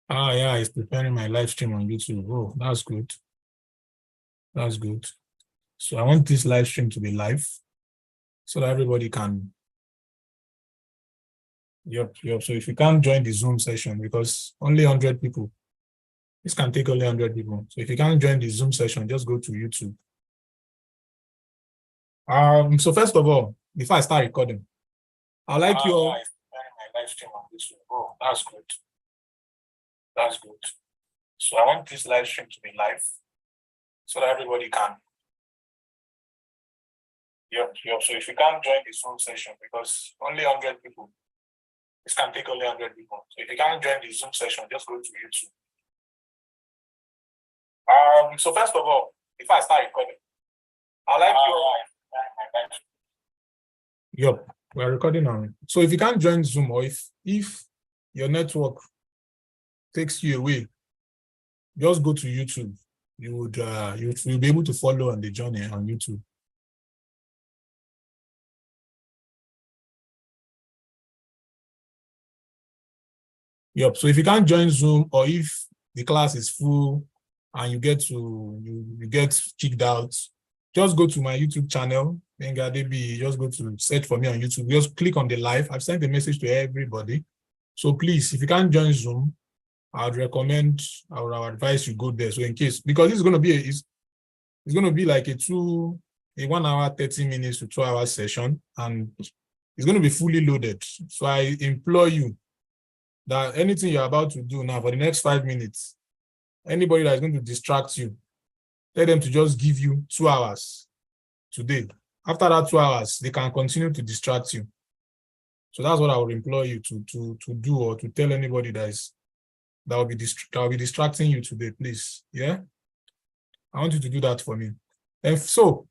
Yeah, it's preparing my live stream on YouTube. Oh, that's good. That's good. So I want this live stream to be live so that everybody can. Yep. So if you can't join the Zoom session, because only 100 people, this can take only 100 people. So if you can't join the Zoom session, just go to YouTube. So first of all, before I start recording, I'd like you all. My live stream on YouTube. Oh, that's good. That's good. So I want this live stream to be live so that everybody can. Yep. So if you can't join the Zoom session, because only 100 people, this can take only 100 people. So if you can't join the Zoom session, just go to YouTube. So first of all, before I start recording, I'd like you all. Yep, we're recording now. So if you can't join Zoom, or if your network takes you away, just go to YouTube. You'll be able to follow on the journey on YouTube. Yep. So if you can't join Zoom, or if the class is full and you get kicked out, just go to my YouTube channel, Benga DB. Just go to search for me on YouTube. Just click on the live. I've sent a message to everybody. So please, if you can't join Zoom, I would advise you go there. So in case, because it's going to be it's going to be like a 1 hour, 30 minutes to 2 hour session, and it's going to be fully loaded. So I implore you that anything you're about to do now for the next 5 minutes, anybody that is going to distract you, tell them to just give you 2 hours today. After that 2 hours, they can continue to distract you. So that's what I would implore you to do, or to tell anybody that will be distracting you today, please. Yeah, I want you to do that for me. And so,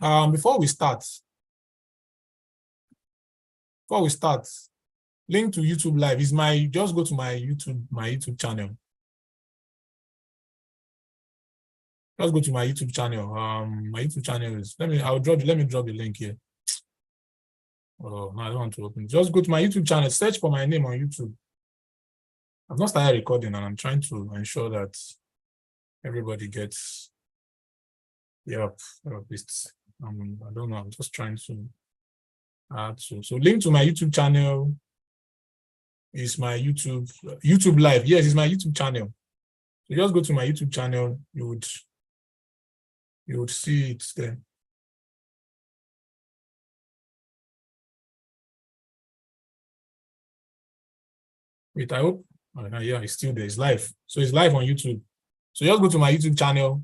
before we start, link to YouTube Live is just go to my YouTube channel. Just go to my YouTube channel. My YouTube channel is, let me drop the link here. Oh, no, I don't want to open it. Just go to my YouTube channel, search for my name on YouTube. I've not started recording, and I'm trying to ensure that everybody gets. Yep. I don't know. I'm just trying to add. So link to my YouTube channel is my YouTube Live. Yes, it's my YouTube channel. So just go to my YouTube channel. You would see it there. Wait, I hope. Yeah, it's still there. It's live. So it's live on YouTube. So just go to my YouTube channel.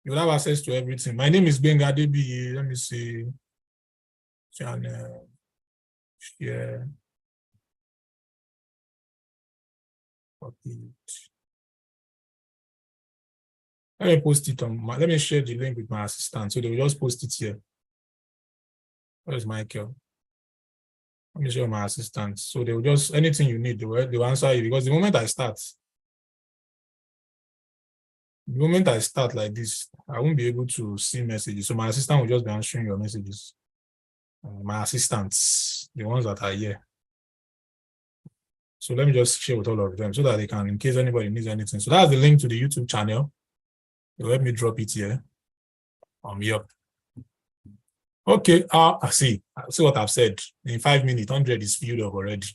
You'll have access to everything. My name is Benga DB. Let me see. Channel. Share. Copy it. Let me post it let me share the link with my assistant. So they will just post it here. Where's Michael? Let me show my assistant. So they will just, anything you need, they will answer you. Because the moment I start like this, I won't be able to see messages. So my assistant will just be answering your messages. My assistants, the ones that are here. So let me just share with all of them so that they can, in case anybody needs anything. So that's the link to the YouTube channel. Let me drop it here. Yep. Okay, see what I've said. In 5 minutes, 100 is filled up already.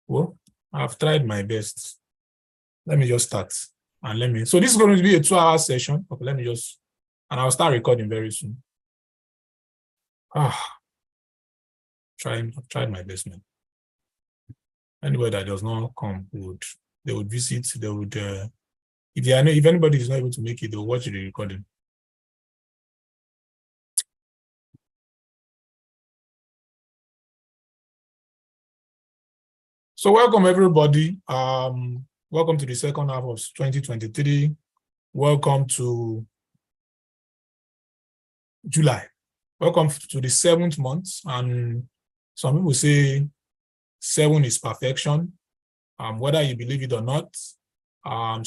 Well, I've tried my best. Let me just start. And so this is going to be a 2-hour session. Okay, and I'll start recording very soon. I've tried my best, man. Anybody that does not come, they would visit, they would, if anybody is not able to make it, they'll watch the recording. So welcome everybody. Welcome to the second half of 2023. Welcome to July. Welcome to the 7th month. And some people say 7 is perfection, whether you believe it or not.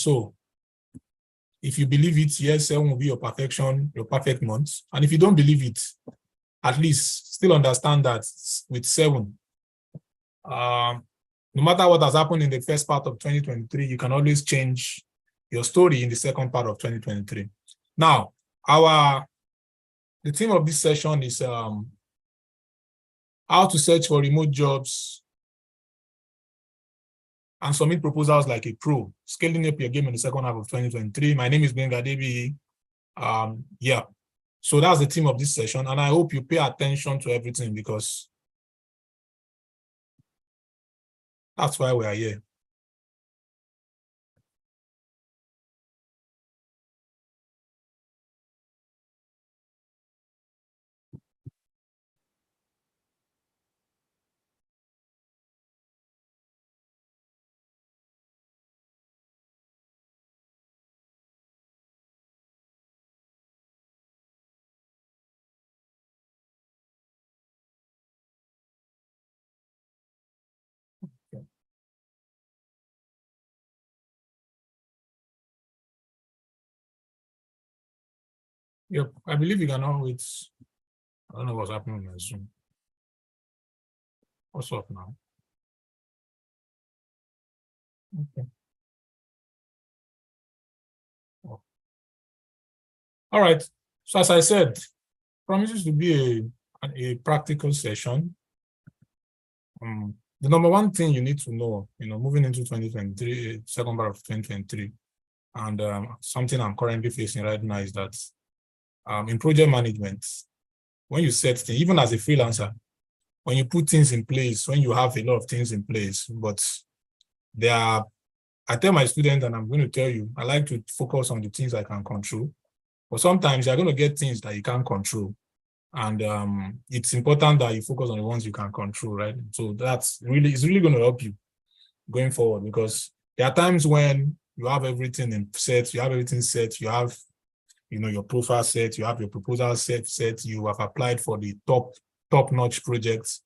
So if you believe it, yes, 7 will be your perfection, your perfect month. And if you don't believe it, at least still understand that with 7, No matter what has happened in the first part of 2023, you can always change your story in the second part of 2023. Now, the theme of this session is how to search for remote jobs and submit proposals like a pro, scaling up your game in the second half of 2023. My name is Benga Debi. Yeah, so that's the theme of this session, and I hope you pay attention to everything because that's why we are here. Yep, I believe you can always. I don't know what's happening on my Zoom. What's up now? Okay. Oh. All right. So as I said, promises to be a practical session. The number one thing you need to know, moving into 2023, second part of 2023, and something I'm currently facing right now is that in project management, when you set things, even as a freelancer, when you put things in place, when you have a lot of things in place, but I tell my students, and I'm going to tell you, I like to focus on the things I can control, but sometimes you're going to get things that you can't control. And it's important that you focus on the ones you can control, right? So it's really going to help you going forward, because there are times when you have everything set, you have your profile set, you have your proposal set, you have applied for the top-notch projects,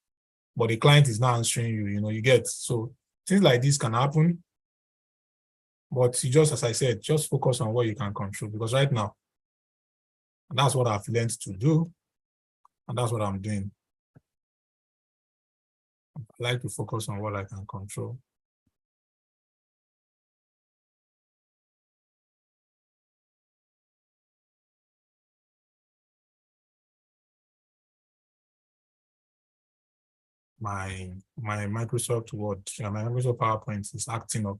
but the client is not answering you, you get. So things like this can happen, but you just, as I said, just focus on what you can control, because right now, that's what I've learned to do, and that's what I'm doing. I like to focus on what I can control. My Microsoft Word, my Microsoft PowerPoint is acting up.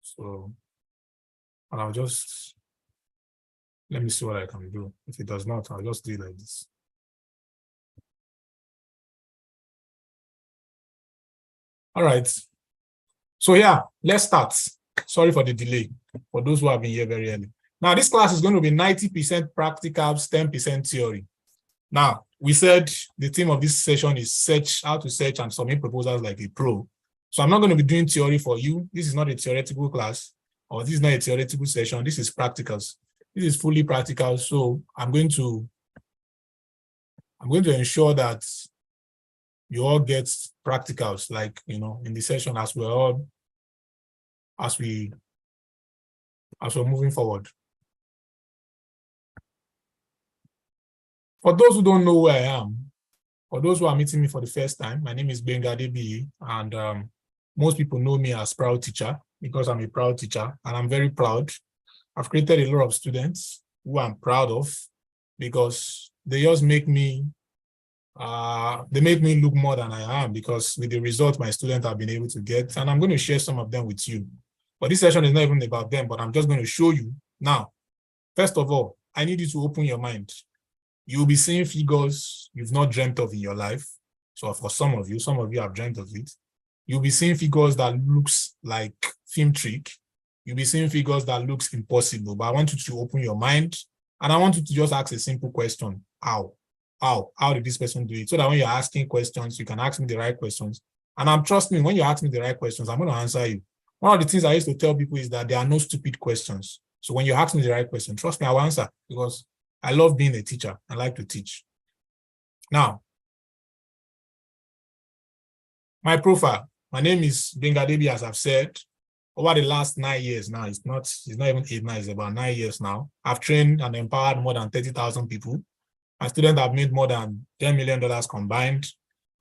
So, and let me see what I can do. If it does not, I'll just do it like this. All right. So yeah, let's start. Sorry for the delay, for those who have been here very early. Now, this class is going to be 90% practicals, 10% theory. Now, we said the theme of this session is how to search and submit proposals like a pro. So I'm not going to be doing theory for you. This is not a theoretical class, or this is not a theoretical session. This is practicals. This is fully practical. So I'm going to ensure that you all get practicals, like, in the session as we're moving forward. For those who don't know who I am, for those who are meeting me for the first time, my name is Benga Debi, and most people know me as Proud Teacher because I'm a proud teacher, and I'm very proud. I've created a lot of students who I'm proud of because they just make me look more than I am, because with the results my students have been able to get, and I'm going to share some of them with you. But this session is not even about them, but I'm just going to show you. Now, first of all, I need you to open your mind. You'll be seeing figures you've not dreamt of in your life. So for some of you have dreamt of it. You'll be seeing figures that looks like film trick. You'll be seeing figures that looks impossible, but I want you to open your mind, and I want you to just ask a simple question. How did this person do it? So that when you're asking questions, you can ask me the right questions. And trust me, when you ask me the right questions, I'm going to answer you. One of the things I used to tell people is that there are no stupid questions. So when you ask me the right question, trust me, I will answer, because I love being a teacher. I like to teach. Now, my profile. My name is Benga Debi, as I've said. Over the last 9 years now, it's not even 8, 9, it's about 9 years now. I've trained and empowered more than 30,000 people. My students have made more than $10 million combined.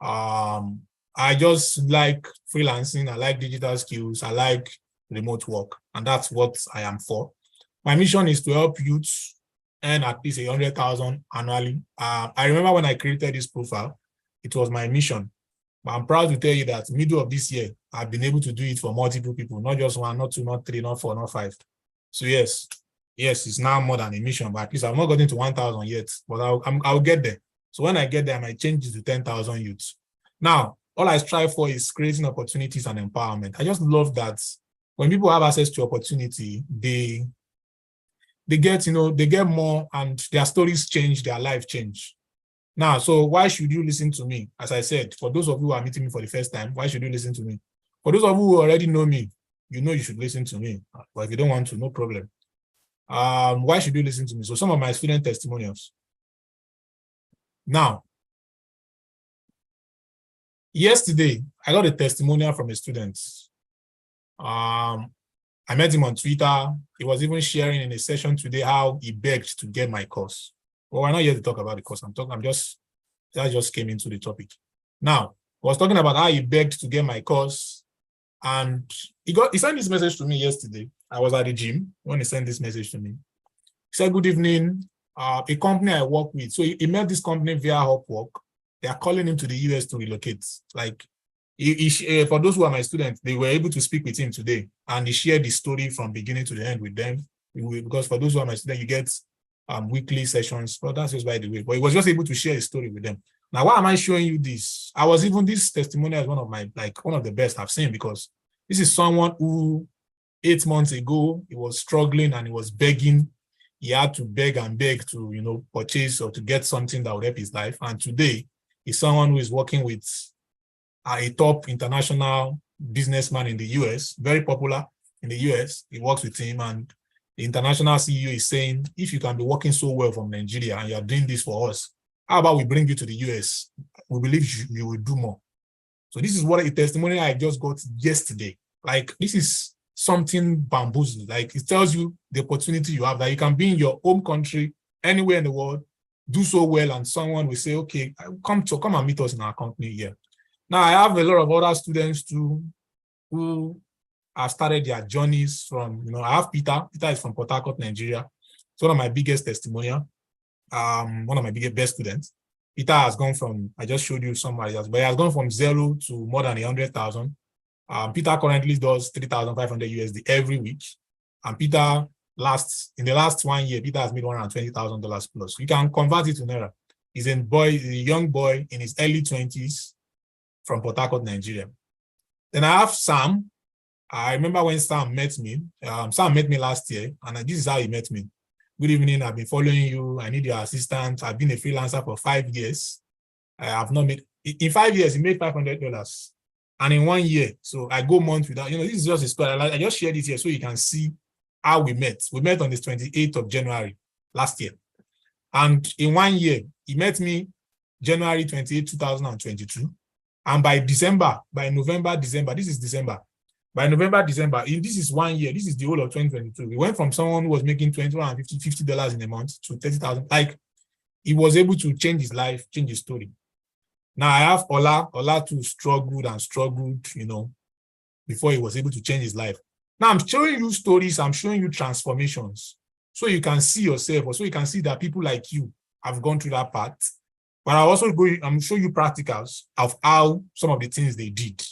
I just like freelancing. I like digital skills. I like remote work, and that's what I am for. My mission is to help youths earn at least 100,000 annually. I remember when I created this profile, it was my mission. But I'm proud to tell you that middle of this year, I've been able to do it for multiple people, not just one, not two, not three, not four, not five. So yes, it's now more than a mission, but at least I've not gotten to 1,000 yet, but I'll get there. So when I get there, I might change it to 10,000 youths. Now, all I strive for is creating opportunities and empowerment. I just love that when people have access to opportunity, they get more, and their stories change, their life change. Now, so why should you listen to me? As I said, for those of you who are meeting me for the first time, why should you listen to me? For those of you who already know me, you should listen to me. But if you don't want to, no problem. Why should you listen to me? So some of my student testimonials. Now, yesterday, I got a testimonial from a student. I met him on Twitter. He was even sharing in a session today how he begged to get my course. Well, we're not here to talk about the course. That just came into the topic. Now, I was talking about how he begged to get my course, and he sent this message to me yesterday. I was at the gym when he sent this message to me. He said, "Good evening, a company I work with." So he met this company via Upwork. They are calling him to the US to relocate. Like, for those who are my students, they were able to speak with him today, and he shared the story from beginning to the end with them. Because for those who are my students, you get weekly sessions. But that's just by the way. But he was just able to share his story with them. Now, why am I showing you this? This testimonial is one of the best I've seen, because this is someone who 8 months ago, he was struggling and he was begging. He had to beg and beg to, purchase or to get something that would help his life. And today, he's someone who is working with a top international businessman in the US, very popular in the US. He works with him, and the international CEO is saying, if you can be working so well from Nigeria and you're doing this for us, how about we bring you to the US? We believe you will do more. So this is what a testimonial I just got yesterday. Like, this is something bamboozling. Like, it tells you the opportunity you have, that you can be in your home country, anywhere in the world, do so well, and someone will say, okay, come and meet us in our company here. Now, I have a lot of other students too who have started their journeys from, I have Peter. Peter is from Port Harcourt, Nigeria. It's one of my biggest testimonial. One of my best students. Peter has gone from, I just showed you somebody else, but he has gone from 0 to more than 100,000. Peter currently does 3,500 USD every week. And Peter, in the last 1 year, Peter has made $120,000 plus. You can convert it to Naira. He's a young boy in his early 20s from Port Harcourt, Nigeria. Then I have Sam. I remember when Sam met me. Sam met me last year, and this is how he met me. Good evening, I've been following you. I need your assistance. I've been a freelancer for 5 years. I have not made, in 5 years, he made $500. And in 1 year, so I go months without, this is just a story. I just shared it here so you can see how we met. We met on the 28th of January last year. And in 1 year, he met me January 28, 2022. And by November, December, this is December. By November, December, this is 1 year. This is the whole of 2022. We went from someone who was making $50 in a month to 30,000. Like, he was able to change his life, change his story. Now I have Ola too struggled, before he was able to change his life. Now I'm showing you stories, I'm showing you transformations, so you can see yourself, or so you can see that people like you have gone through that path. But I'm showing you practicals of how some of the things they did.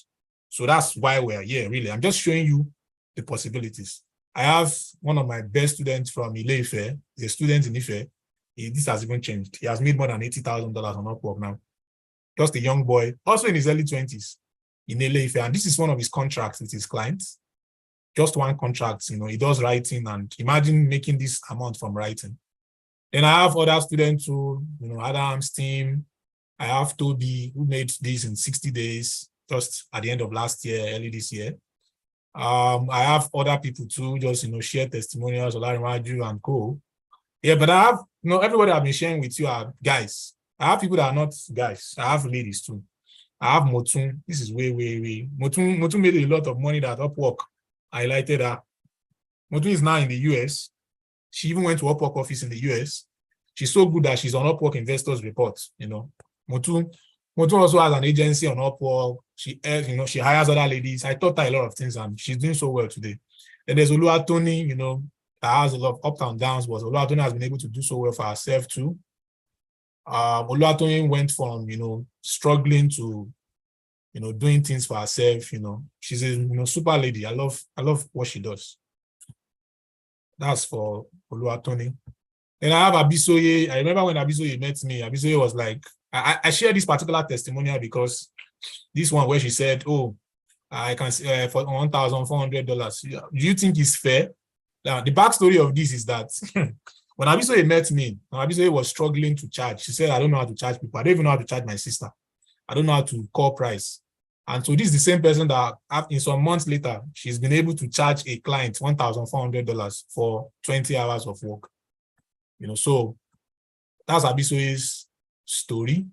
So that's why we're here, really. I'm just showing you the possibilities. I have one of my best students from Ile-Ife, a student in Ife. This has even changed. He has made more than $80,000 on Upwork now. Just a young boy, also in his early 20s in Ile-Ife. And this is one of his contracts with his clients. Just one contract, he does writing, and imagine making this amount from writing. Then I have other students who, Adam's team. I have Toby, who made this in 60 days, just at the end of last year, early this year. I have other people too, just, share testimonials, Olarimaju and co. Yeah, but I have, everybody I've been sharing with you are guys. I have people that are not guys. I have ladies too. I have Motun. This is way. Motun made a lot of money that Upwork highlighted her. Motun is now in the US. She even went to Upwork office in the US. She's so good that she's on Upwork Investors Report, Motun, Motun also has an agency on Upwork. She hires other ladies. I taught her a lot of things, and she's doing so well today. Then there's Oluwatoni, that has a lot of ups and downs, but Oluwatoni has been able to do so well for herself too. Oluwatoni went from, struggling to, doing things for herself. She's a, super lady. I love what she does. That's for Oluwatoni. Then I have Abisoye. I remember when Abisoye met me, Abisoye was like, I share this particular testimonial because this one where she said, oh, I can see for $1,400. Do you think it's fair? Now, the backstory of this is that when Abisoye met me, Abisoye was struggling to charge. She said, I don't know how to charge people. I don't even know how to charge my sister. I don't know how to call price. And so this is the same person that in some months later, she's been able to charge a client $1,400 for 20 hours of work. So that's Abisoye's story.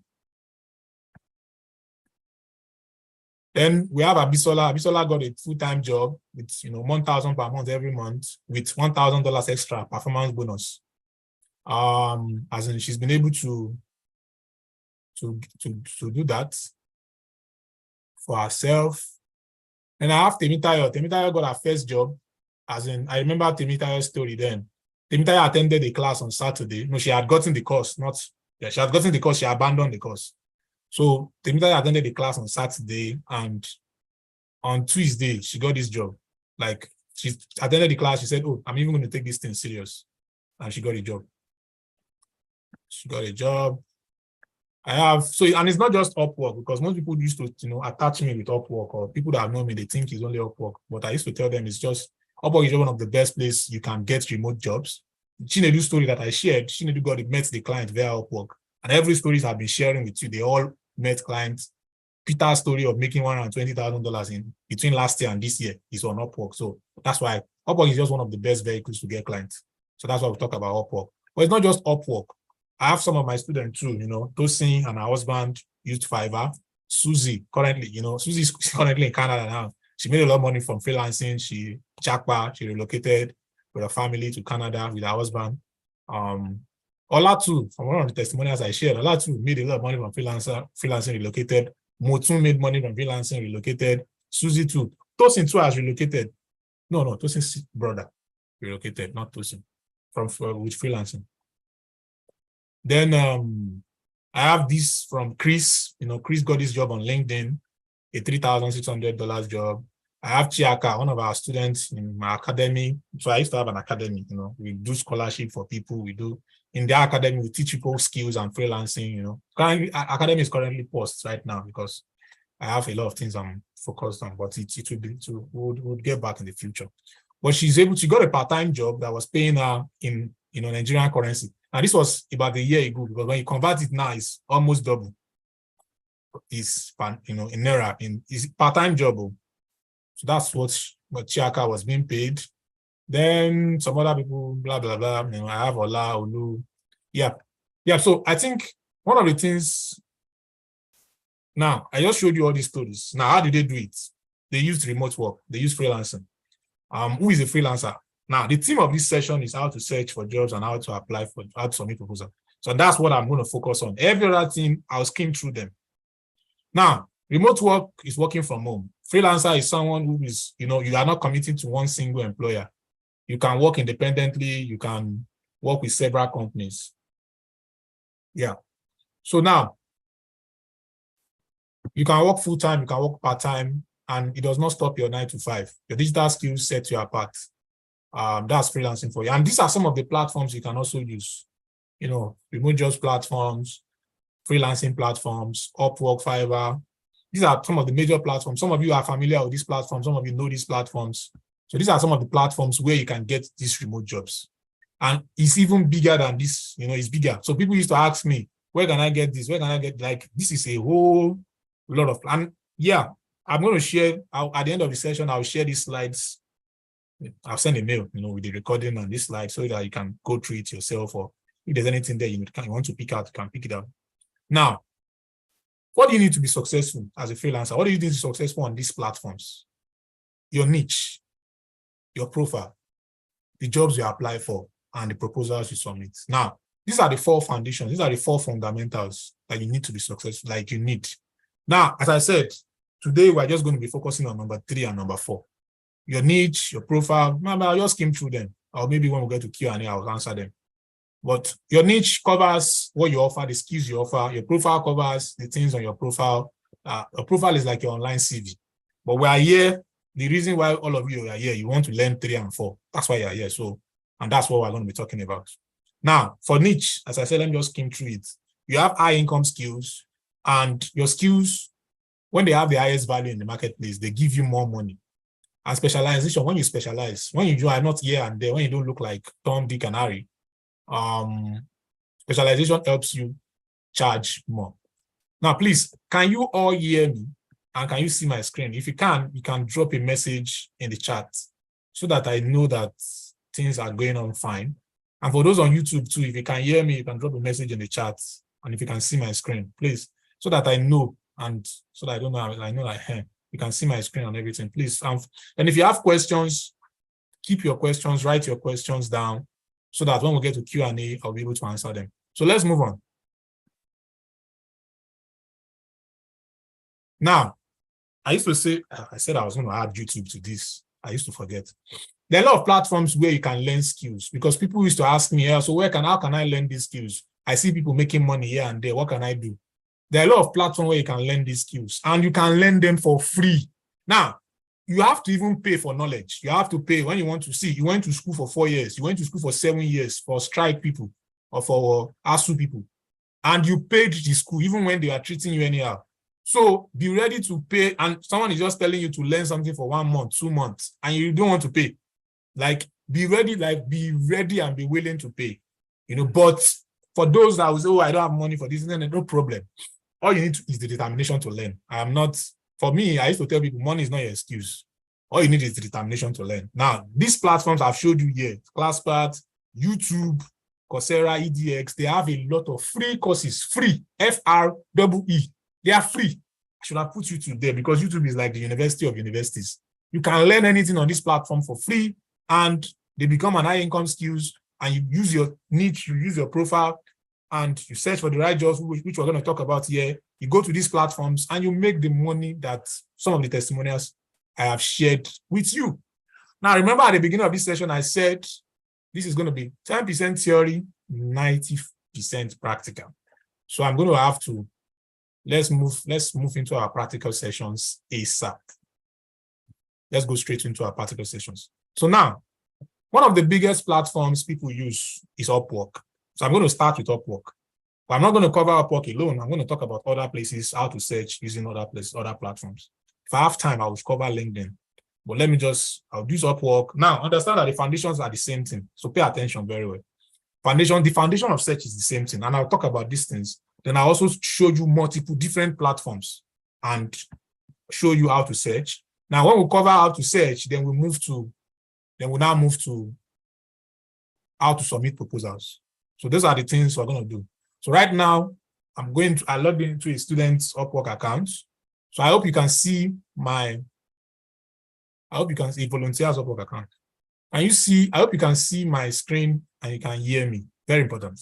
Then we have Abisola. Abisola got a full-time job with, $1,000 per month every month with $1,000 extra performance bonus. As in she's been able to do that for herself. And I have Temitayo. Temitayo got her first job. As in, I remember Temitayo's story then. Temitayo attended a class on Saturday. No, she had gotten the course, she had gotten the course, she abandoned the course. So Temitayo attended the class on Saturday, and on Tuesday, she got this job. Like, she attended the class, she said, oh, I'm even going to take this thing serious. And she got a job. She got a job. And it's not just Upwork, because most people used to, attach me with Upwork, or people that have known me, they think it's only Upwork. But I used to tell them it's just, Upwork is one of the best places you can get remote jobs. Chinedu's story that I shared, Chinedu met the client via Upwork. And every stories I've been sharing with you, they all met clients. Peter's story of making $120,000 in between last year and this year is on Upwork. So that's why Upwork is just one of the best vehicles to get clients. So that's why we talk about Upwork. But it's not just Upwork. I have some of my students too, Tosin and her husband used Fiverr. Susie, currently, Susie's currently in Canada now. She made a lot of money from freelancing. She relocated with her family to Canada with her husband. Ola too, from one of the testimonials I shared, Ola too made a lot of money from freelancing, relocated. Motun made money from freelancing, relocated. Susie too. Tosin too has relocated. No, Tosin's brother relocated, not Tosin, with freelancing. Then I have this from Chris. Chris got this job on LinkedIn, a $3,600 job. I have Chiaka, one of our students in my academy. So I used to have an academy, we do scholarship for people. We do in their academy, we teach people skills and freelancing, Currently, academy is currently paused right now because I have a lot of things I'm focused on, but we'll get back in the future. But she got a part-time job that was paying her in Nigerian currency. Now this was about a year ago, because when you convert it now, it's almost double. It's in Naira, it's part-time job. So that's what Chiaka was being paid. Then some other people, blah, blah, blah. I have Ola, Olu. Yeah. So I think one of the things, now, I just showed you all these stories. Now, how did they do it? They used remote work. They used freelancing. Who is a freelancer? Now, the theme of this session is how to search for jobs and how to apply for, how to submit proposal. So that's what I'm going to focus on. Every other thing, I'll skim through them. Now, remote work is working from home. Freelancer is someone who is, you are not committing to one single employer. You can work independently. You can work with several companies. Yeah. So now, you can work full-time, you can work part-time, and it does not stop your 9 to 5. Your digital skills set you apart. That's freelancing for you. And these are some of the platforms you can also use. Remote jobs platforms, freelancing platforms, Upwork, Fiverr. These are some of the major platforms. Some of you are familiar with these platforms. Some of you know these platforms. So these are some of the platforms where you can get these remote jobs. And it's even bigger than this, it's bigger. So people used to ask me, where can I get this? Where can I get, this is a whole lot of, and yeah, I'm going to share, at the end of the session, I'll share these slides. I'll send a mail, with the recording and this slide so that you can go through it yourself, or if there's anything there you want to pick out, you can pick it up. Now, what do you need to be successful as a freelancer? What do you need to be successful on these platforms? Your niche, your profile, the jobs you apply for, and the proposals you submit. Now, These are the 4 foundations. These are the 4 fundamentals that you need to be successful, like you need. Now, as I said, today we're just going to be focusing on number 3 and number 4. Your niche, your profile, maybe I'll just skim through them. Or maybe when we get to Q&A, I'll answer them. But your niche covers what you offer, the skills you offer. Your profile covers the things on your profile. A profile is like your online CV. But we are here. The reason why all of you are here, you want to learn 3 and 4. That's why you're here. So, and that's what we're going to be talking about. Now, for niche, as I said, let me just skim through it. You have high income skills, and your skills, when they have the highest value in the marketplace, they give you more money. And specialization, when you specialize, when you are not here and there, when you don't look like Tom, Dick, and Harry, specialization helps you charge more. Now, please, can you all hear me? And can you see my screen? If you can drop a message in the chat so that I know that things are going on fine. And for those on YouTube too, if you can hear me, you can drop a message in the chat. And if you can see my screen, please, so that I know, and so that I don't know, I know that you can see my screen and everything, please. And if you have questions, keep your questions, write your questions down, so that when we get to Q&A, I'll be able to answer them. So let's move on. Now, I used to say, I said I was going to add YouTube to this. I used to forget. There are a lot of platforms where you can learn skills, because people used to ask me, so how can I learn these skills? I see people making money here and there. What can I do? There are a lot of platforms where you can learn these skills, and you can learn them for free. Now, you have to even pay for knowledge. You have to pay when you want to see. You went to school for 4 years. You went to school for 7 years for strike people or for ASU people, and you paid the school even when they are treating you anyhow. So be ready to pay, and someone is just telling you to learn something for 1 month, 2 months, and you don't want to pay. Be ready and be willing to pay. But for those that will say, I don't have money for this, no problem. All you need is the determination to learn. For me, I used to tell people, money is not your excuse. All you need is the determination to learn. Now, these platforms I've showed you here, ClassPath, YouTube, Coursera, EDX, they have a lot of free courses, free, FREE. They are free. I should have put YouTube there, because YouTube is like the university of universities. You can learn anything on this platform for free, and they become an high income skills, and you use your niche, you use your profile, and you search for the right jobs, which we're going to talk about here. You go to these platforms and you make the money that some of the testimonials I have shared with you. Now, remember at the beginning of this session, I said this is going to be 10% theory, 90% practical. So I'm going to have to, let's move into our practical sessions ASAP. Let's go straight into our practical sessions. So now, one of the biggest platforms people use is Upwork. So I'm going to start with Upwork. But I'm not going to cover Upwork alone. I'm going to talk about other places, how to search using other places, other platforms. If I have time, I will cover LinkedIn. But I'll use Upwork. Now, understand that the foundations are the same thing. So pay attention very well. The foundation of search is the same thing. And I'll talk about these things. Then I also show you multiple different platforms and show you how to search. Now, when we cover how to search, then we now move to how to submit proposals. So those are the things we're going to do. So right now, I logged into a student's Upwork account. So I hope you can see volunteer's Upwork account. I hope you can see my screen and you can hear me. Very important.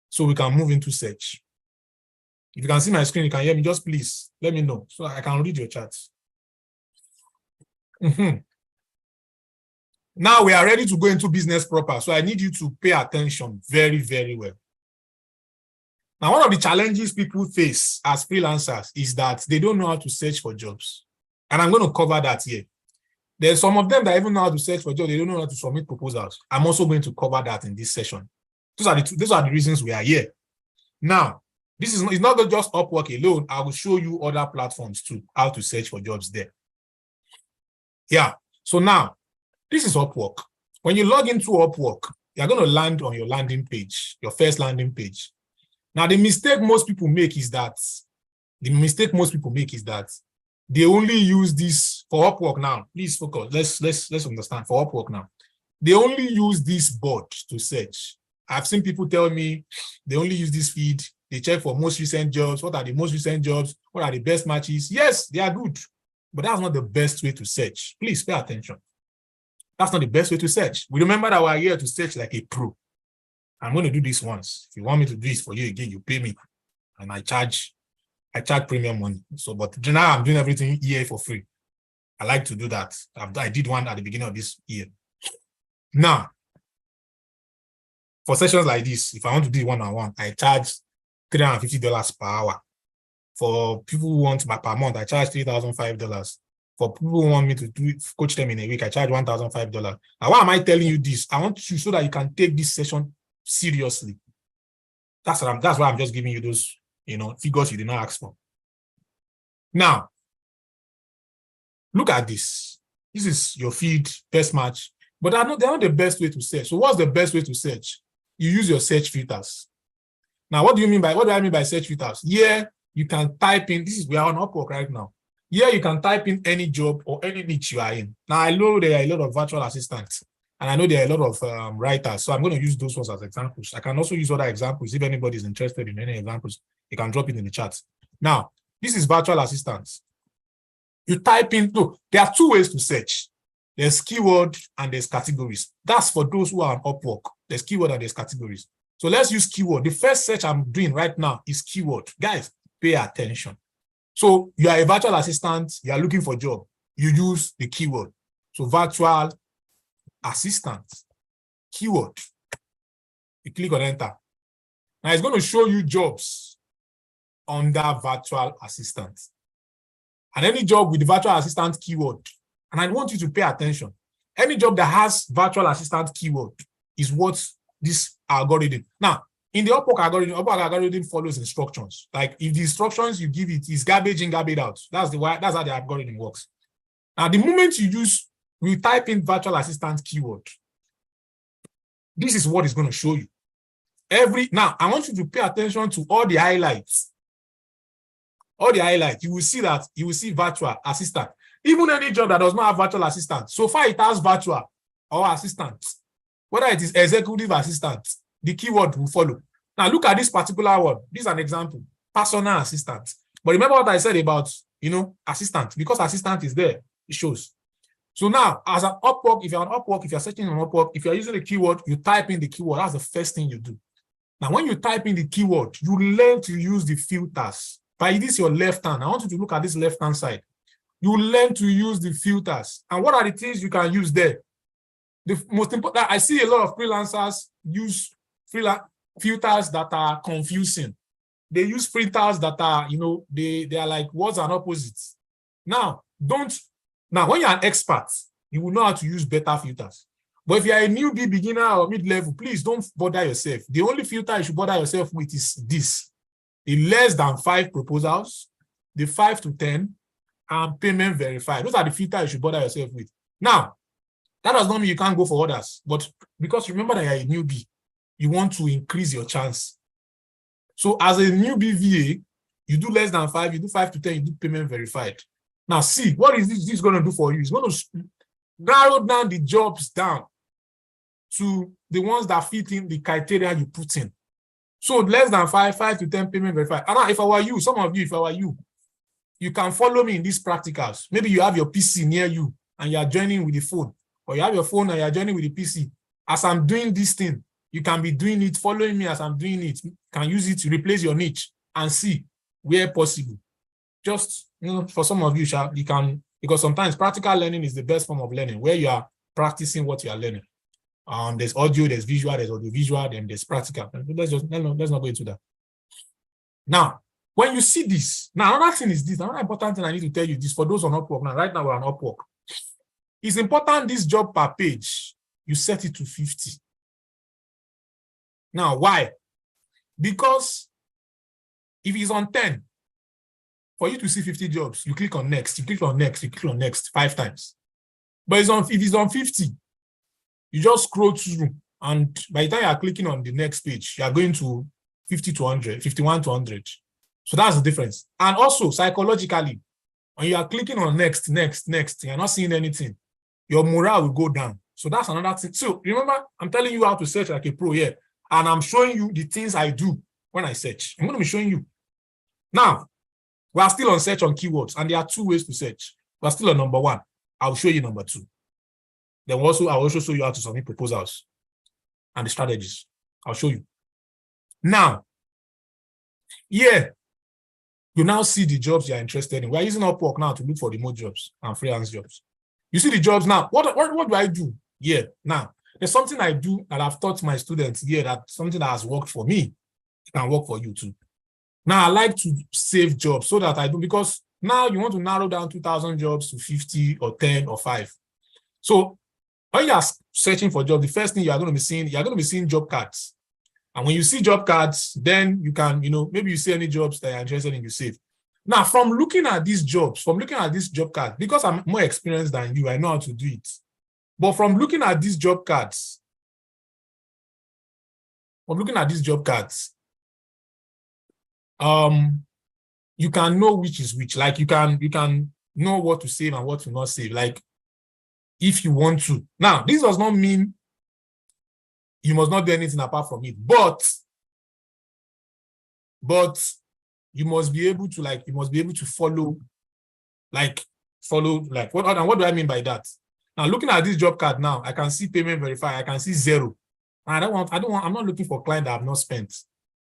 So we can move into search. If you can see my screen, you can hear me, just please let me know so I can read your chats. Now we are ready to go into business proper. So I need you to pay attention very, very well. Now, one of the challenges people face as freelancers is that they don't know how to search for jobs. And I'm going to cover that here. There's some of them that even know how to search for jobs. They don't know how to submit proposals. I'm also going to cover that in this session. Those are the reasons we are here. Now, it's not just Upwork alone. I will show you other platforms too, how to search for jobs there. Yeah. So now, this is Upwork. When you log into Upwork, you're going to land on your landing page, your first landing page. Now, the mistake most people make is that they only use this for Upwork now. Please focus. Let's understand for Upwork now. They only use this board to search. I've seen people tell me they only use this feed. They check for most recent jobs. What are the most recent jobs? What are the best matches? Yes, they are good, but that's not the best way to search. Please pay attention. That's not the best way to search. We remember that we're here to search like a pro. I'm going to do this once. If you want me to do it for you again, you pay me. And I charge premium money. So, but now I'm doing everything here for free. I like to do that. I did one at the beginning of this year. Now, for sessions like this, if I want to do one-on-one, I charge $350 per hour. For people who want per month, I charge $3,005. For people who want me to coach them in a week, I charge $1,005. Now, why am I telling you this? I want you so that you can take this session seriously. That's why I'm just giving you those, figures you did not ask for. Now, look at this. This is your feed, best match. But they're not the best way to search. So what's the best way to search? You use your search filters. Now, what do I mean by search filters? Here, you can type in, we are on Upwork right now. Here, you can type in any job or any niche you are in. Now, I know there are a lot of virtual assistants, and I know there are a lot of writers. So I'm going to use those ones as examples. I can also use other examples. If anybody is interested in any examples, you can drop it in the chat. Now, this is virtual assistants. You type in, there are two ways to search. There's keyword and there's categories. That's for those who are on Upwork. There's keyword and there's categories. So let's use keyword. The first search I'm doing right now is keyword. Guys, pay attention. So you are a virtual assistant, you are looking for a job. You use the keyword. So virtual assistant, keyword. You click on enter. Now it's going to show you jobs under virtual assistant. And any job with the virtual assistant keyword, and I want you to pay attention. Any job that has virtual assistant keyword is what this algorithm. Now, in the Upwork algorithm follows instructions. Like if the instructions you give it is garbage in, garbage out. That's how the algorithm works. Now, the moment we type in virtual assistant keyword, this is what it's going to show you. Now, I want you to pay attention to all the highlights. All the highlights, you will see virtual assistant. Even any job that does not have virtual assistant, so far it has virtual or assistant. Whether it is executive assistant, the keyword will follow. Now look at this particular one. This is an example, personal assistant. But remember what I said about, assistant, because assistant is there, it shows. So now, as an Upwork, if you're on Upwork, if you're searching on Upwork, if you're using the keyword, you type in the keyword. That's the first thing you do. Now, when you type in the keyword, you learn to use the filters. By this, your left hand. I want you to look at this left-hand side. You learn to use the filters. And what are the things you can use there? The most important, I see a lot of freelancers use filters that are confusing. They use filters that are, they are like words and opposites. Now, when you're an expert, you will know how to use better filters. But if you're a newbie, beginner, or mid-level, please don't bother yourself. The only filter you should bother yourself with is this: the less than 5 proposals, the 5 to 10, and payment verified. Those are the filters you should bother yourself with. Now, that does not mean you can't go for others, but because remember that you're a newbie, you want to increase your chance. So as a newbie VA, you do less than 5, you do 5 to 10, you do payment verified. Now see, what is this going to do for you? It's going to narrow down the jobs down to the ones that fit in the criteria you put in. So less than 5 to 10 payment verified. And now, if I were you, some of you, if I were you, you can follow me in these practicals. Maybe you have your PC near you and you are joining with the phone, or you have your phone and you are joining with the PC. As I'm doing this thing, you can be doing it, following me as I'm doing it. You can use it to replace your niche and see where possible. Just, for some of you, you can, because sometimes practical learning is the best form of learning, where you are practicing what you are learning. There's audio, there's visual, there's audiovisual, then there's practical. Let's not go into that. Now, when you see this, now another thing is this, another important thing I need to tell you this for those on Upwork. Now, right now we're on Upwork. It's important this job per page, you set it to 50. Now, why? Because if it's on 10, for you to see 50 jobs, you click on next, you click on next, you click on next 5 times. But if it's on 50, you just scroll through, and by the time you are clicking on the next page, you are going to 50 to 100, 51 to 100. So that's the difference. And also, psychologically, when you are clicking on next, you're not seeing anything, your morale will go down. So that's another thing. So remember, I'm telling you how to search like a pro here, and I'm showing you the things I do when I search. I'm going to be showing you. Now, we are still on search on keywords, and there are 2 ways to search. We're still on number 1. I'll show you number 2. Then I'll also show you how to submit proposals and the strategies. I'll show you. Now, here, you now see the jobs you're interested in. We're using Upwork now to look for remote jobs and freelance jobs. You see the jobs now. What do I do? Yeah, now, there's something I do that I've taught my students here, that something that has worked for me can work for you too. Now, I like to save jobs so that I do, because now you want to narrow down 2,000 jobs to 50 or 10 or 5. So when you are searching for jobs, the first thing you're going to be seeing job cards. And when you see job cards, then you can, maybe you see any jobs that you're interested in, you save. Now, from looking at these jobs, from looking at this job card, because I'm more experienced than you, I know how to do it. But from looking at these job cards, you can know which is which. Like you can know what to save and what to not save. Like if you want to. Now, this does not mean you must not do anything apart from it, but you must be able to follow what do I mean by that? Now, looking at this job card now, I can see payment verified, I can see 0. And I'm not looking for clients that have not spent.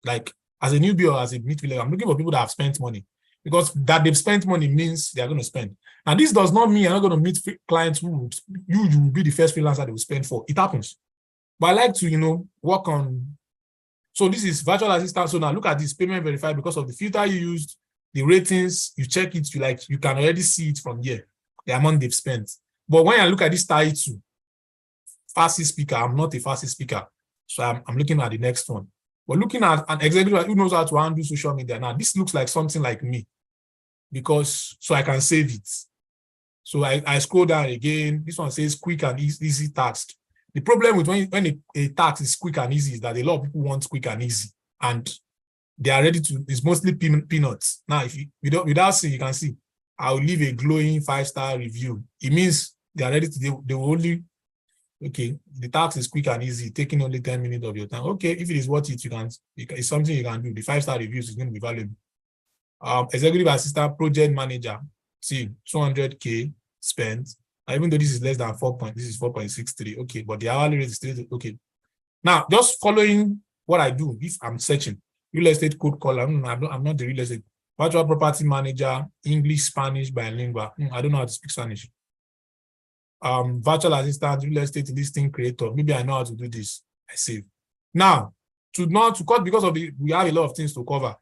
Like as a newbie or as a mid-level, I'm looking for people that have spent money, because that they've spent money means they're going to spend. And this does not mean you're not going to meet clients who you will be the first freelancer they will spend for. It happens. But I like to, work on. So this is virtual assistant. So now look at this payment verified because of the filter you used, the ratings, you check it, you can already see it from here, the amount they've spent. But when I look at this title, fastest speaker, I'm not a fastest speaker. So I'm looking at the next one. But looking at an executive who knows how to handle social media, now this looks like something like me, so I can save it. So I scroll down again. This one says quick and easy task. The problem with when a task is quick and easy is that a lot of people want quick and easy, and they are ready to. It's mostly peanuts. Now, if you without seeing, you can see I'll leave a glowing 5-star review. It means they are ready to. They will only. Okay, the task is quick and easy, taking only 10 minutes of your time. Okay, if it is worth it, it's something you can do. The 5-star reviews is going to be valuable. Executive assistant, project manager, see 200K spent. Even though this is less than 4 point, this is 4.63. Okay, but the hourly rate is still okay. Now, just following what I do, if I'm searching real estate code caller, I'm not the real estate virtual property manager, English, Spanish, bilingual. I don't know how to speak Spanish. Virtual assistant, real estate listing creator. Maybe I know how to do this. I save. Now, to cut because of we have a lot of things to cover.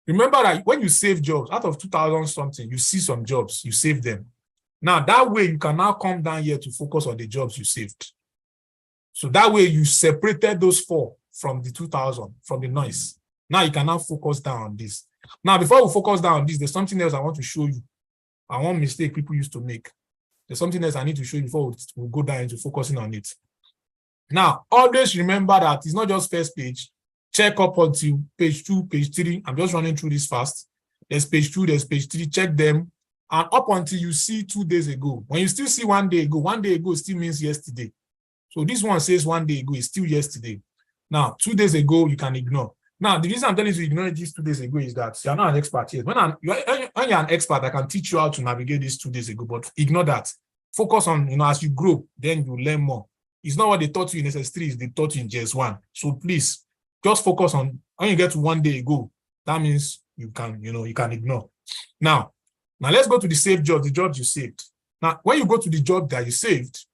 Remember that when you save jobs, out of 2,000 something, you see some jobs, you save them. Now, that way you can now come down here to focus on the jobs you saved. So that way you separated those 4 from the 2,000, from the noise. Now you can now focus down on this. Now, before we focus down on this, there's something else I want to show you. One mistake people used to make. There's something else I need to show you before we go down into focusing on it. Now, always remember that it's not just first page. Check up until page 2, page 3. I'm just running through this fast. There's page 2, there's page 3. Check them. And up until you see 2 days ago. When you still see 1 day ago still means yesterday. So this one says 1 day ago is still yesterday. Now, 2 days ago, you can ignore. Now, the reason I'm telling you to ignore this 2 days ago is that you're not an expert yet. When you're an expert, I can teach you how to navigate this 2 days ago, but ignore that. Focus on, as you grow, then you learn more. It's not what they taught you in SS3, it's they taught you in JS1. So please, just focus on, when you get to 1 day ago, that means you can ignore. Now let's go to the saved job, the jobs you saved. Now, when you go to the job that you saved,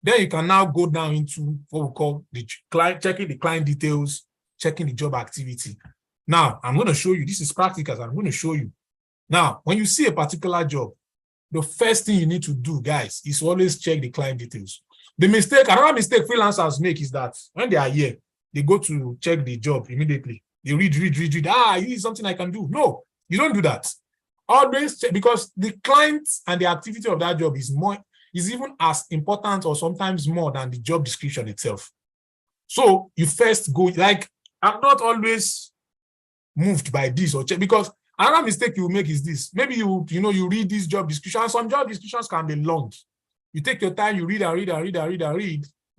then you can now go down into what we call the client, checking the client details, checking the job activity. Now, I'm going to show you, this is practical, I'm going to show you. Now, when you see a particular job, the first thing you need to do, guys, is always check the client details. Another mistake freelancers make is that when they are here, they go to check the job immediately. They read. This is something I can do. No, you don't do that. Always check, because the client and the activity of that job is even as important or sometimes more than the job description itself. So you first go, I'm not always moved by this or check, because another mistake you will make is this. Maybe you read this job description, and some job descriptions can be long. You take your time, you read.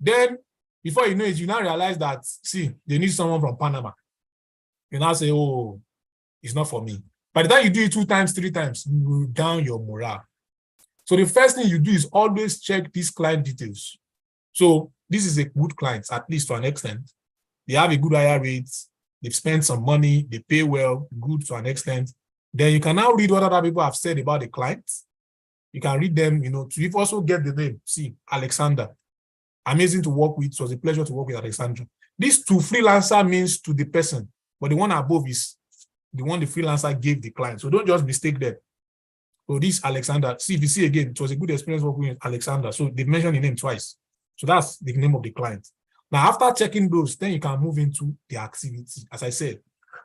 Then before you know it, you now realize that, see, they need someone from Panama. You now say, oh, it's not for me. By the time you do it 2 times, 3 times, you will down your morale. So the first thing you do is always check these client details. So this is a good client, at least to an extent. They have a good hire rate. They've spent some money. They pay well, good to an extent. Then you can now read what other people have said about the client. You can read them, to also get the name. See, Alexander. Amazing to work with. It was a pleasure to work with Alexandra. This to freelancer means to the person, but the one above is the one the freelancer gave the client. So don't just mistake that. So this Alexander, see, if you see again, it was a good experience working with Alexander. So they mentioned the name twice. So that's the name of the client. Now, after checking those, then you can move into the activity, as I said.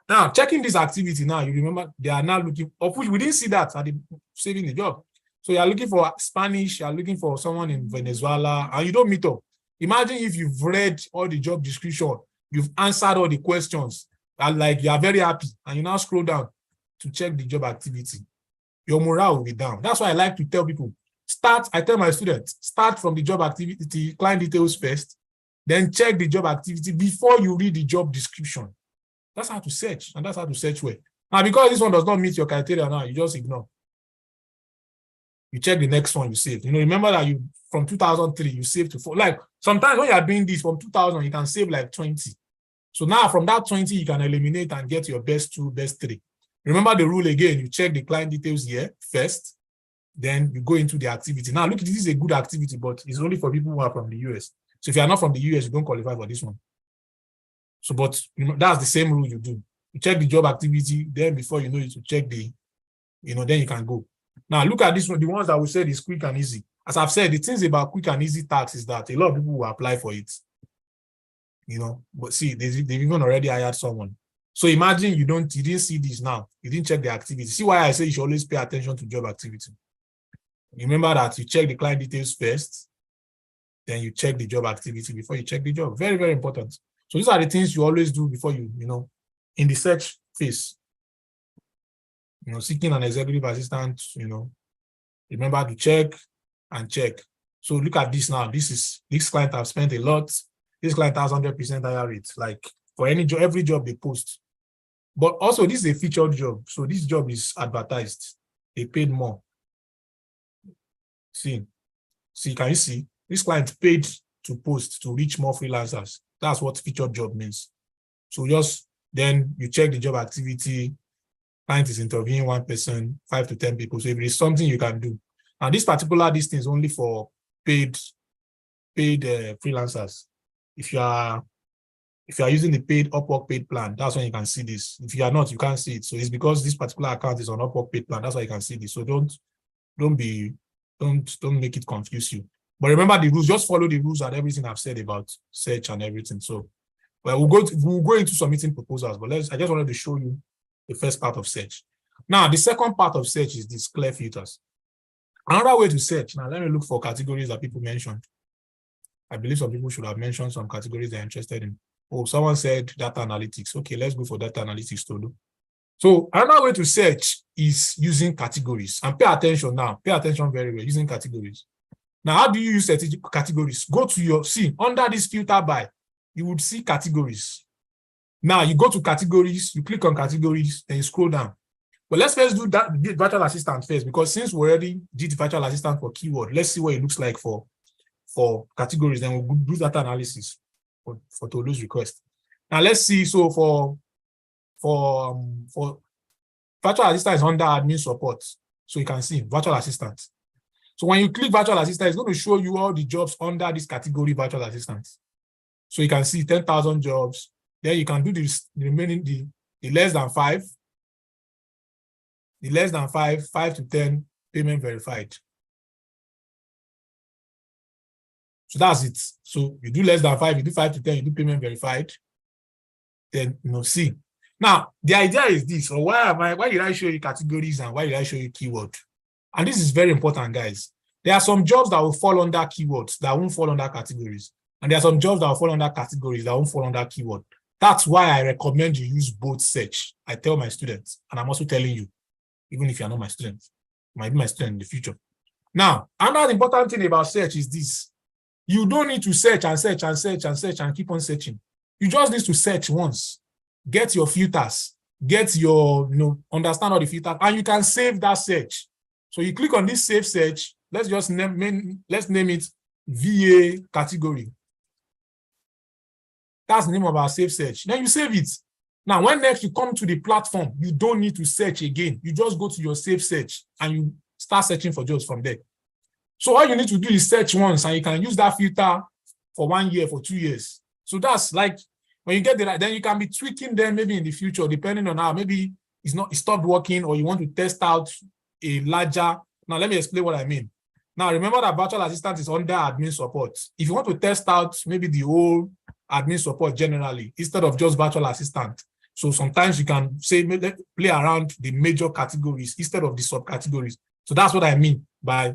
Now, checking this activity now, you remember they are now looking, of which we didn't see that at the saving the job. So you are looking for Spanish, you are looking for someone in Venezuela, and you don't meet up. Imagine if you've read all the job description, you've answered all the questions, and like you are very happy, and you now scroll down to check the job activity. Your morale will be down. That's why I like to tell people, I tell my students, start from the job activity, client details first, then check the job activity before you read the job description. That's how to search, and that's how to search well. Now, because this one does not meet your criteria now, you just ignore. You check the next one you saved. Remember that you from 2003 you saved to 4. Like sometimes when you are doing this from 2000, you can save like 20. So now from that 20, you can eliminate and get your best 2, best 3. Remember the rule again. You check the client details here first, then you go into the activity. Now look, this is a good activity, but it's only for people who are from the US. So if you are not from the US, you don't qualify for this one. So, but that's the same rule you do. You check the job activity, then before you know it, you check the, then you can go. Now, look at this one, the ones that we said is quick and easy. As I've said, the things about quick and easy tax is that a lot of people will apply for it. But see, they've even already hired someone. So imagine you didn't see this now. You didn't check the activity. See why I say you should always pay attention to job activity. Remember that you check the client details first, then you check the job activity before you check the job. Very, very important. So these are the things you always do before you, in the search phase. Seeking an executive assistant, remember to check and check. So look at this now. This client have spent a lot. This client has 100% higher rate, like for any job, every job they post. But also this is a featured job. So this job is advertised. They paid more. See, can you see? This client paid to post to reach more freelancers. That's what featured job means. So then you check the job activity. Client is interviewing 1 person, 5 to 10 people. So if it is something you can do. And this particular thing is only for paid freelancers. If you are using the paid Upwork paid plan, that's when you can see this. If you are not, you can't see it. So it's because this particular account is on Upwork paid plan. That's why you can see this. So don't make it confuse you. But remember the rules. Just follow the rules and everything I've said about search and everything. So, well, we'll go into submitting proposals. But I just wanted to show you the first part of search. Now, the second part of search is these clear filters. Another way to search. Now, let me look for categories that people mentioned. I believe some people should have mentioned some categories they're interested in. Oh, someone said data analytics. Okay, let's go for data analytics to do. So another way to search is using categories. And pay attention now. Pay attention very well, using categories. Now, how do you use categories? Go to under this filter by, you would see categories. Now, you go to categories, you click on categories, and you scroll down. But let's first do that virtual assistant first, because since we already did virtual assistant for keyword, let's see what it looks like for categories, then we'll do data analysis for Tolu's request. Now, let's see. So for virtual assistant is under admin support. So you can see virtual assistant. So when you click virtual assistant, it's going to show you all the jobs under this category virtual assistant. So you can see 10,000 jobs. Then you can do the remaining, the less than 5. The less than 5 to 10, payment verified. So that's it. So you do less than 5, you do 5 to 10, you do payment verified. Then see. Now the idea is this. So why did I show you categories and why did I show you keyword? And this is very important, guys. There are some jobs that will fall under keywords that won't fall under categories. And there are some jobs that will fall under categories that won't fall under keyword. That's why I recommend you use both search. I tell my students, and I'm also telling you, even if you're not my student, you might be my student in the future. Now, another important thing about search is this. You don't need to search and search and search and search and keep on searching. You just need to search once. Get your filters. Get your, understand all the filters, and you can save that search. So you click on this save search. Let's just name it VA category. That's the name of our save search. Then you save it. Now, when next you come to the platform, you don't need to search again. You just go to your save search and you start searching for jobs from there. So all you need to do is search once, and you can use that filter for 1 year, for 2 years. So that's like, when you get there, then you can be tweaking them maybe in the future, depending on how maybe it stopped working, or you want to test out a larger. Now, let me explain what I mean. Now, remember that virtual assistant is under admin support. If you want to test out maybe the whole admin support generally, instead of just virtual assistant, so sometimes you can say, play around the major categories instead of the subcategories. So that's what I mean by,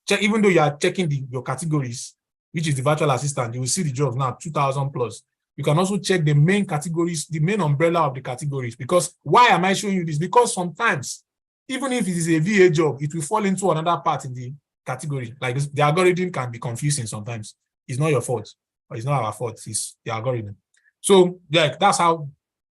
check, even though you are checking your categories, which is the virtual assistant, you will see the jobs now, 2,000 plus. You can also check the main categories, the main umbrella of the categories. Because why am I showing you this? Because sometimes, even if it is a VA job, it will fall into another part in the category. Like the algorithm can be confusing sometimes. It's not your fault, or it's not our fault, it's the algorithm. So yeah, that's how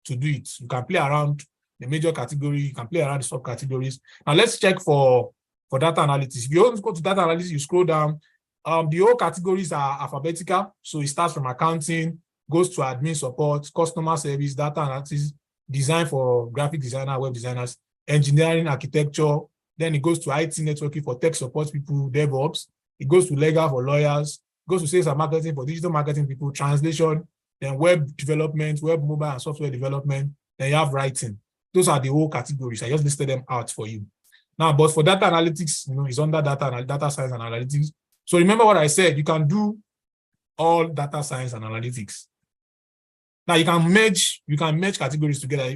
to do it. You can play around the major category, you can play around the subcategories. Now let's check for data analytics. If you want to go to data analytics, you scroll down. The whole categories are alphabetical. So it starts from accounting, goes to admin support, customer service, data analytics, design for graphic designer, web designers, engineering, architecture. Then it goes to IT networking for tech support people, DevOps. It goes to legal for lawyers, goes to sales and marketing for digital marketing people, translation, then web development, web mobile and software development. Then you have writing. Those are the whole categories. I just listed them out for you. Now, but for data analytics, it's under data science and analytics. So remember what I said, you can do all data science and analytics. Now you can merge categories together.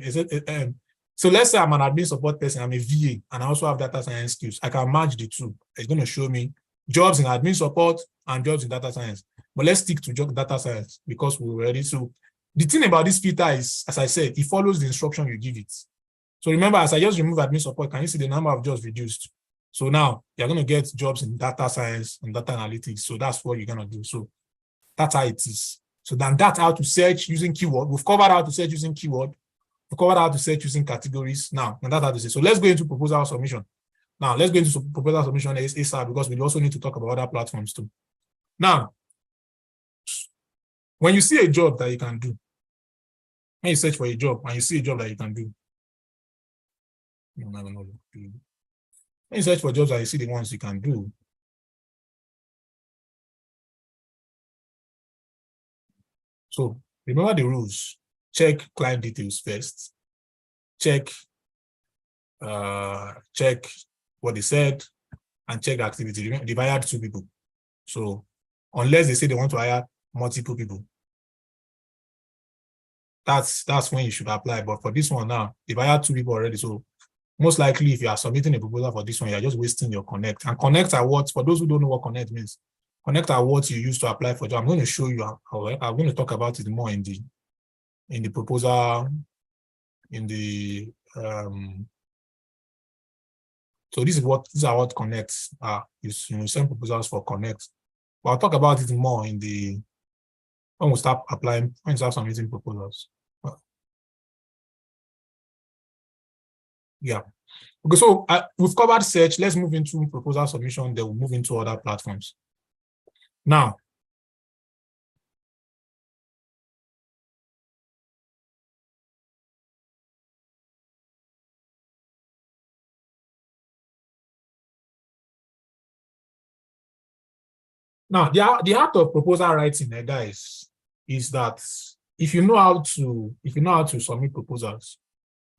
So let's say I'm an admin support person, I'm a VA, and I also have data science skills. I can merge the two. It's going to show me jobs in admin support and jobs in data science. But let's stick to data science because we're ready. So the thing about this filter is, as I said, it follows the instruction you give it. So remember, as I just remove admin support, can you see the number of jobs reduced? So now you're going to get jobs in data science and data analytics. So that's what you're going to do. So that's how it is. So then that's how to search using keyword. We've covered how to search using keyword. We've covered how to search using categories. Now, and that's how to say. So let's go into proposal submission. Now, let's go into proposal submission ASAP because we also need to talk about other platforms too. Now, when you see a job that you can do, when you search for a job and you see a job that you can do, when you search for jobs that you see the ones you can do, so remember the rules. Check client details first. Check what they said, and check the activity. Remember, they've hired 2 people. So unless they say they want to hire multiple people, that's when you should apply. But for this one now, they've hired 2 people already. So most likely, if you are submitting a proposal for this one, you're just wasting your connect. And connect are what, for those who don't know what connect means, connect are what you use to apply for job. I'm going to show you how. I'm going to talk about it more in the proposal, so these are what connects are. You send proposals for connect. But I'll talk about it more when we start applying, when you start submitting proposals. Yeah. Okay, so we've covered search. Let's move into proposal submission. Then we'll move into other platforms. Now, the art of proposal writing, guys, is that if you know how to submit proposals,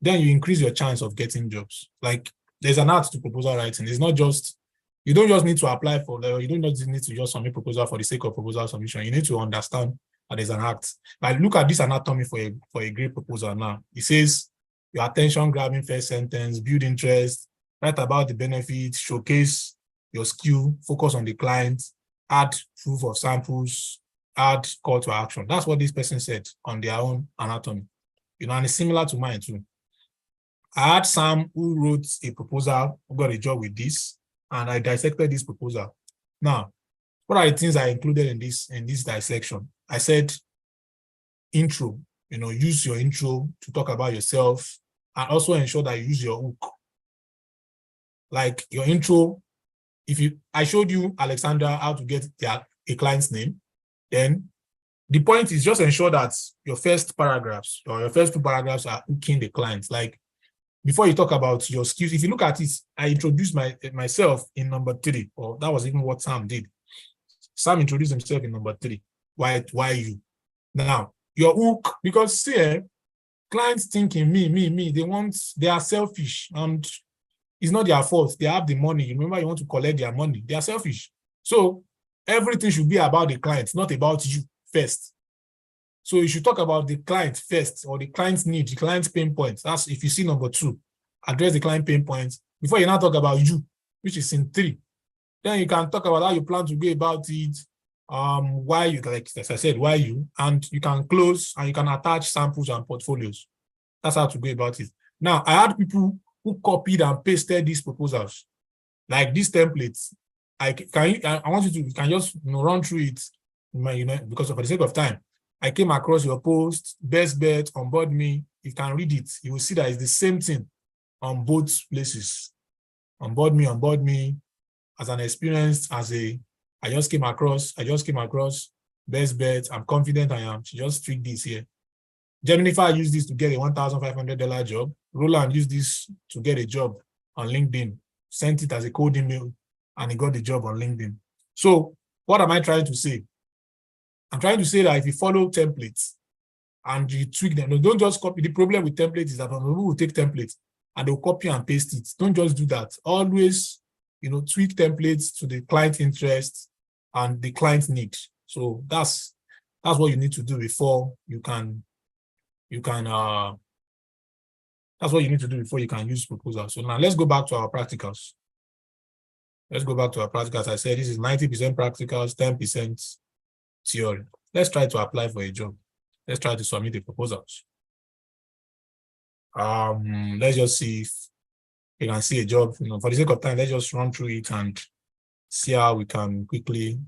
then you increase your chance of getting jobs. Like, there's an art to proposal writing. It's not just, you don't just need to apply for, you don't just need to just submit proposal for the sake of proposal submission. You need to understand that there's an art. Like, look at this anatomy for a great proposal now. It says, your attention grabbing first sentence, build interest, write about the benefits, showcase your skill, focus on the client, add proof of samples, add call to action. That's what this person said on their own anatomy. And it's similar to mine too. I had Sam who wrote a proposal, who got a job with this, and I dissected this proposal. Now, what are the things I included in this dissection? I said intro, use your intro to talk about yourself, and also ensure that you use your hook. Like your intro, I showed you, Alexandra, how to get a client's name, then The point is just ensure that your first paragraphs or your first two paragraphs are hooking the client. Like before you talk about your skills, if you look at it, I introduced myself in number 3, or that was even what Sam did. Sam introduced himself in number 3. Why you? Now, your hook, because see, clients thinking me, they are selfish, and it's not their fault. They have the money. Remember, you want to collect their money. They are selfish. So everything should be about the client, not about you first. So you should talk about the client first, or the client's need, the client's pain points. That's if you see number 2, address the client pain points before you now talk about you, which is in 3. Then you can talk about how you plan to go about it, why you, like as I said, why you, and you can close and you can attach samples and portfolios. That's how to go about it. Now, I had people who copied and pasted these proposals, like these templates. I want you can just run through it, because for the sake of time. I came across your post, best bet, onboard me. You can read it. You will see that it's the same thing on both places. Onboard me as an experience, I just came across, best bet. I'm confident I am. She just tweaked this here. Jennifer used this to get a $1,500 job. Roland used this to get a job on LinkedIn, sent it as a cold email, and he got the job on LinkedIn. So what am I trying to say? I'm trying to say that if you follow templates and you tweak them, don't just copy. The problem with templates is that people will take templates and they'll copy and paste it. Don't just do that. Always, tweak templates to the client interest and the client need. So that's what you need to do before you can that's what you need to do before you can use proposals. So now let's go back to our practicals. I said this is 90% practicals, 10% theory. Let's try to apply for a job. Let's try to submit the proposals. Let's just see if we can see a job. For the sake of time, let's just run through it and see how we can quickly.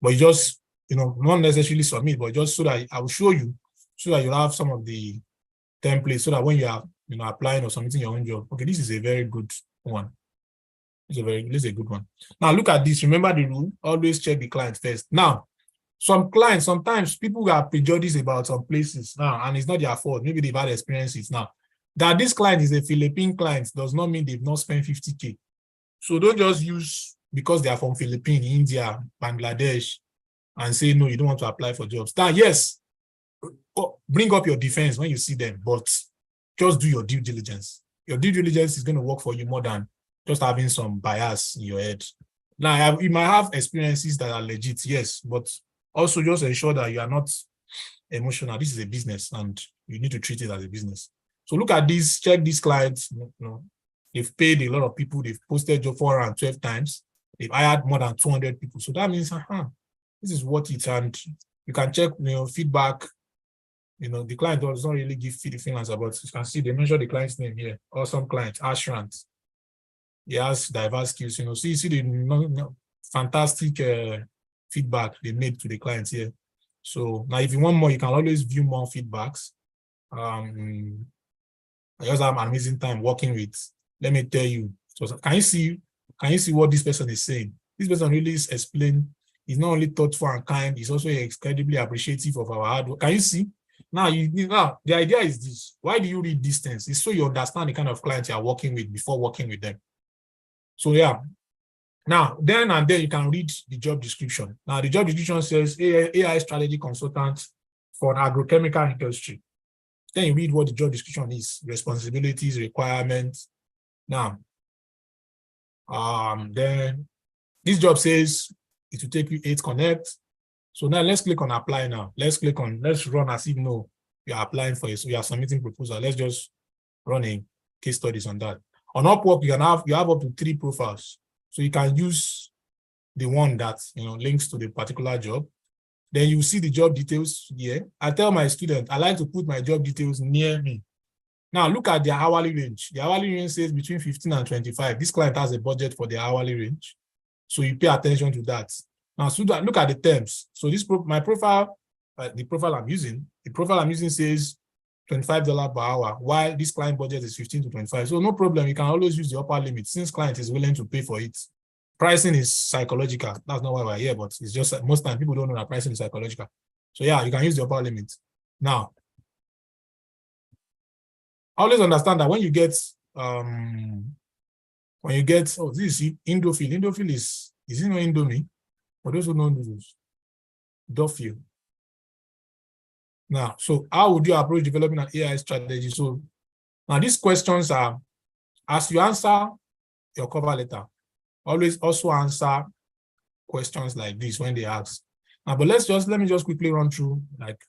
But you just, not necessarily submit, but just so that I will show you, so that you'll have some of the templates, so that when you are, applying or submitting your own job, okay, this is a very good one. This is a good one. Now look at this. Remember the rule. Always check the client first. Now, some clients, sometimes people are prejudiced about some places now, and it's not their fault. Maybe they've had experiences now. That this client is a Philippine client does not mean they've not spent 50K. So don't just use because they are from Philippines, India, Bangladesh, and say, no, you don't want to apply for jobs. Now, yes, bring up your defense when you see them, but just do your due diligence. Your due diligence is going to work for you more than just having some bias in your head. Now, you might have experiences that are legit, yes, but also just ensure that you are not emotional. This is a business and you need to treat it as a business. So look at this, check these clients. They've paid a lot of people. They've posted job 412 times. They've hired more than 200 people. So that means, this is worth it. And you can check, feedback. The client does not really give feedback about it. You can see they mention the client's name here. Awesome client, Ashrant. He has diverse skills. So you see the fantastic feedback they made to the clients here. So now if you want more, you can always view more feedbacks. I just have an amazing time working with, let me tell you. So can you see what this person is saying? This person really is explained. He's not only thoughtful and kind, he's also incredibly appreciative of our hard work. Can you see? Now, the idea is this. Why do you read distance? It's so you understand the kind of clients you are working with before working with them. So yeah. Now, then you can read the job description. Now, the job description says AI strategy consultant for an agrochemical industry. Then you read what the job description is, responsibilities, requirements. Now, then this job says it will take you 8 connect. So now let's click on apply now. Let's run as if you are applying for it. So you are submitting proposal. Let's just run a case studies on that. On Upwork, you have up to 3 profiles. So you can use the one that links to the particular job. Then you see the job details here. I tell my student, I like to put my job details near me. Now look at their hourly range. The hourly range says between 15 and 25. This client has a budget for the hourly range. So you pay attention to that. Now look at the terms. So my profile, the profile I'm using says $25 per hour, while this client budget is 15 to 25. So no problem, you can always use the upper limit since client is willing to pay for it. Pricing is psychological. That's not why we're here, but it's just that most times people don't know that pricing is psychological. So yeah, you can use the upper limit. Now, always understand that when you get oh, this is Indophile. Indophile is it not Indomie? For those who know noodles, Dophile. Now, so how would you approach developing an AI strategy? So now these questions are, as you answer your cover letter, always also answer questions like this when they ask. Now, but let me just quickly run through, like,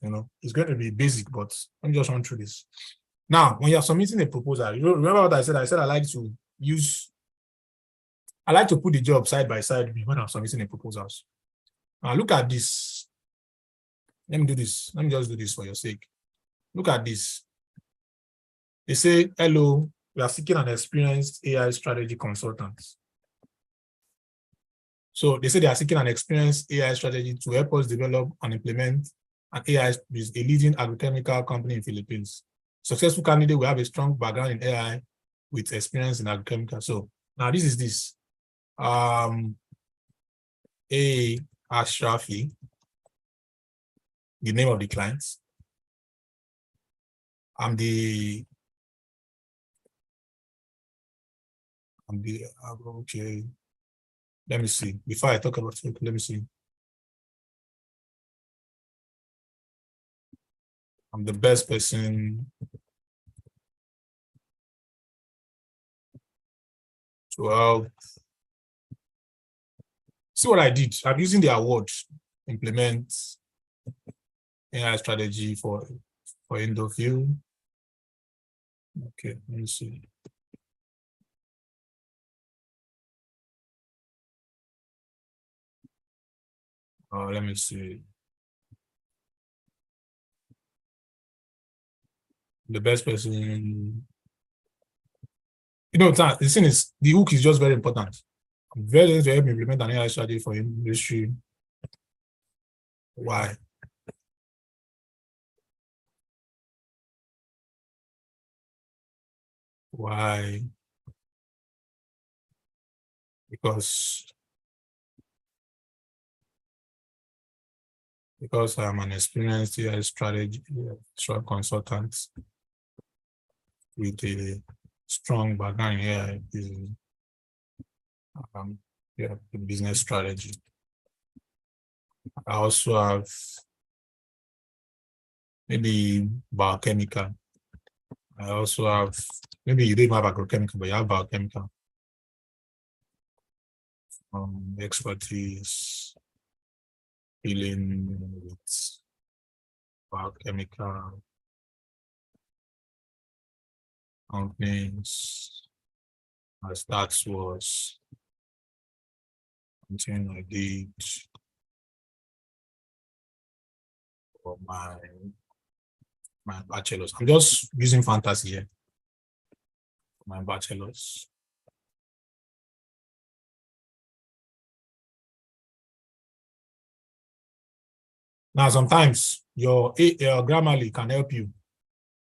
it's going to be basic, but let me just run through this. Now, when you're submitting a proposal, you remember what I said? I said I like to put the job side by side when I'm submitting a proposals. Now, look at this. Let me do this. Let me just do this for your sake. Look at this. They say, hello, we are seeking an experienced AI strategy consultant. So they say they are seeking an experienced AI strategy to help us develop and implement an AI with a leading agrochemical company in the Philippines. Successful candidate will have a strong background in AI with experience in agrochemical. So now this is this. A Ashrafi, the name of the client. Okay. Let me see. Before I talk about it, let me see. I'm the best person to help. See what I did. I'm using the award, implement AI strategy for Indophile. Okay, let me see. Let me see. The best person. The thing is, the hook is just very important. I'm very to help implement an AI strategy for industry. Why? Why? Because I'm an experienced AI strategy consultant with a strong background in AI, the business strategy. I also have maybe biochemical. I also have, maybe you don't have agrochemical, but you have biochemical expertise dealing with biochemical companies. As that was something I did for my bachelor's. I'm just using fantasy here. My bachelor's. Now, sometimes your Grammarly can help you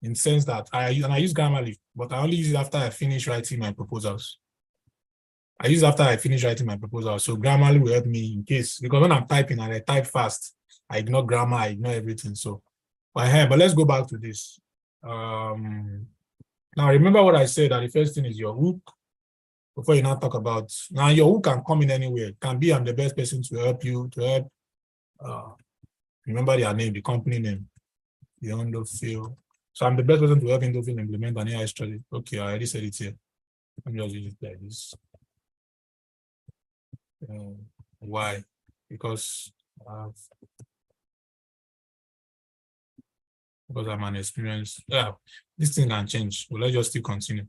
in the sense that I use Grammarly, but I only use it after I finish writing my proposals. So Grammarly will help me in case, because when I'm typing and I type fast, I ignore grammar, I ignore everything. So, but let's go back to this. Now, remember what I said, that the first thing is your hook. Before you now talk about, now your hook can come in anywhere. It can be, I'm the best person to help you, remember their name, the company name, the Indophile. So I'm the best person to help Indophile implement an AI strategy. Okay, I already said it here. Let me just use it like this. Why? Because I'm an experienced. Yeah, this thing can change. But let's just still continue.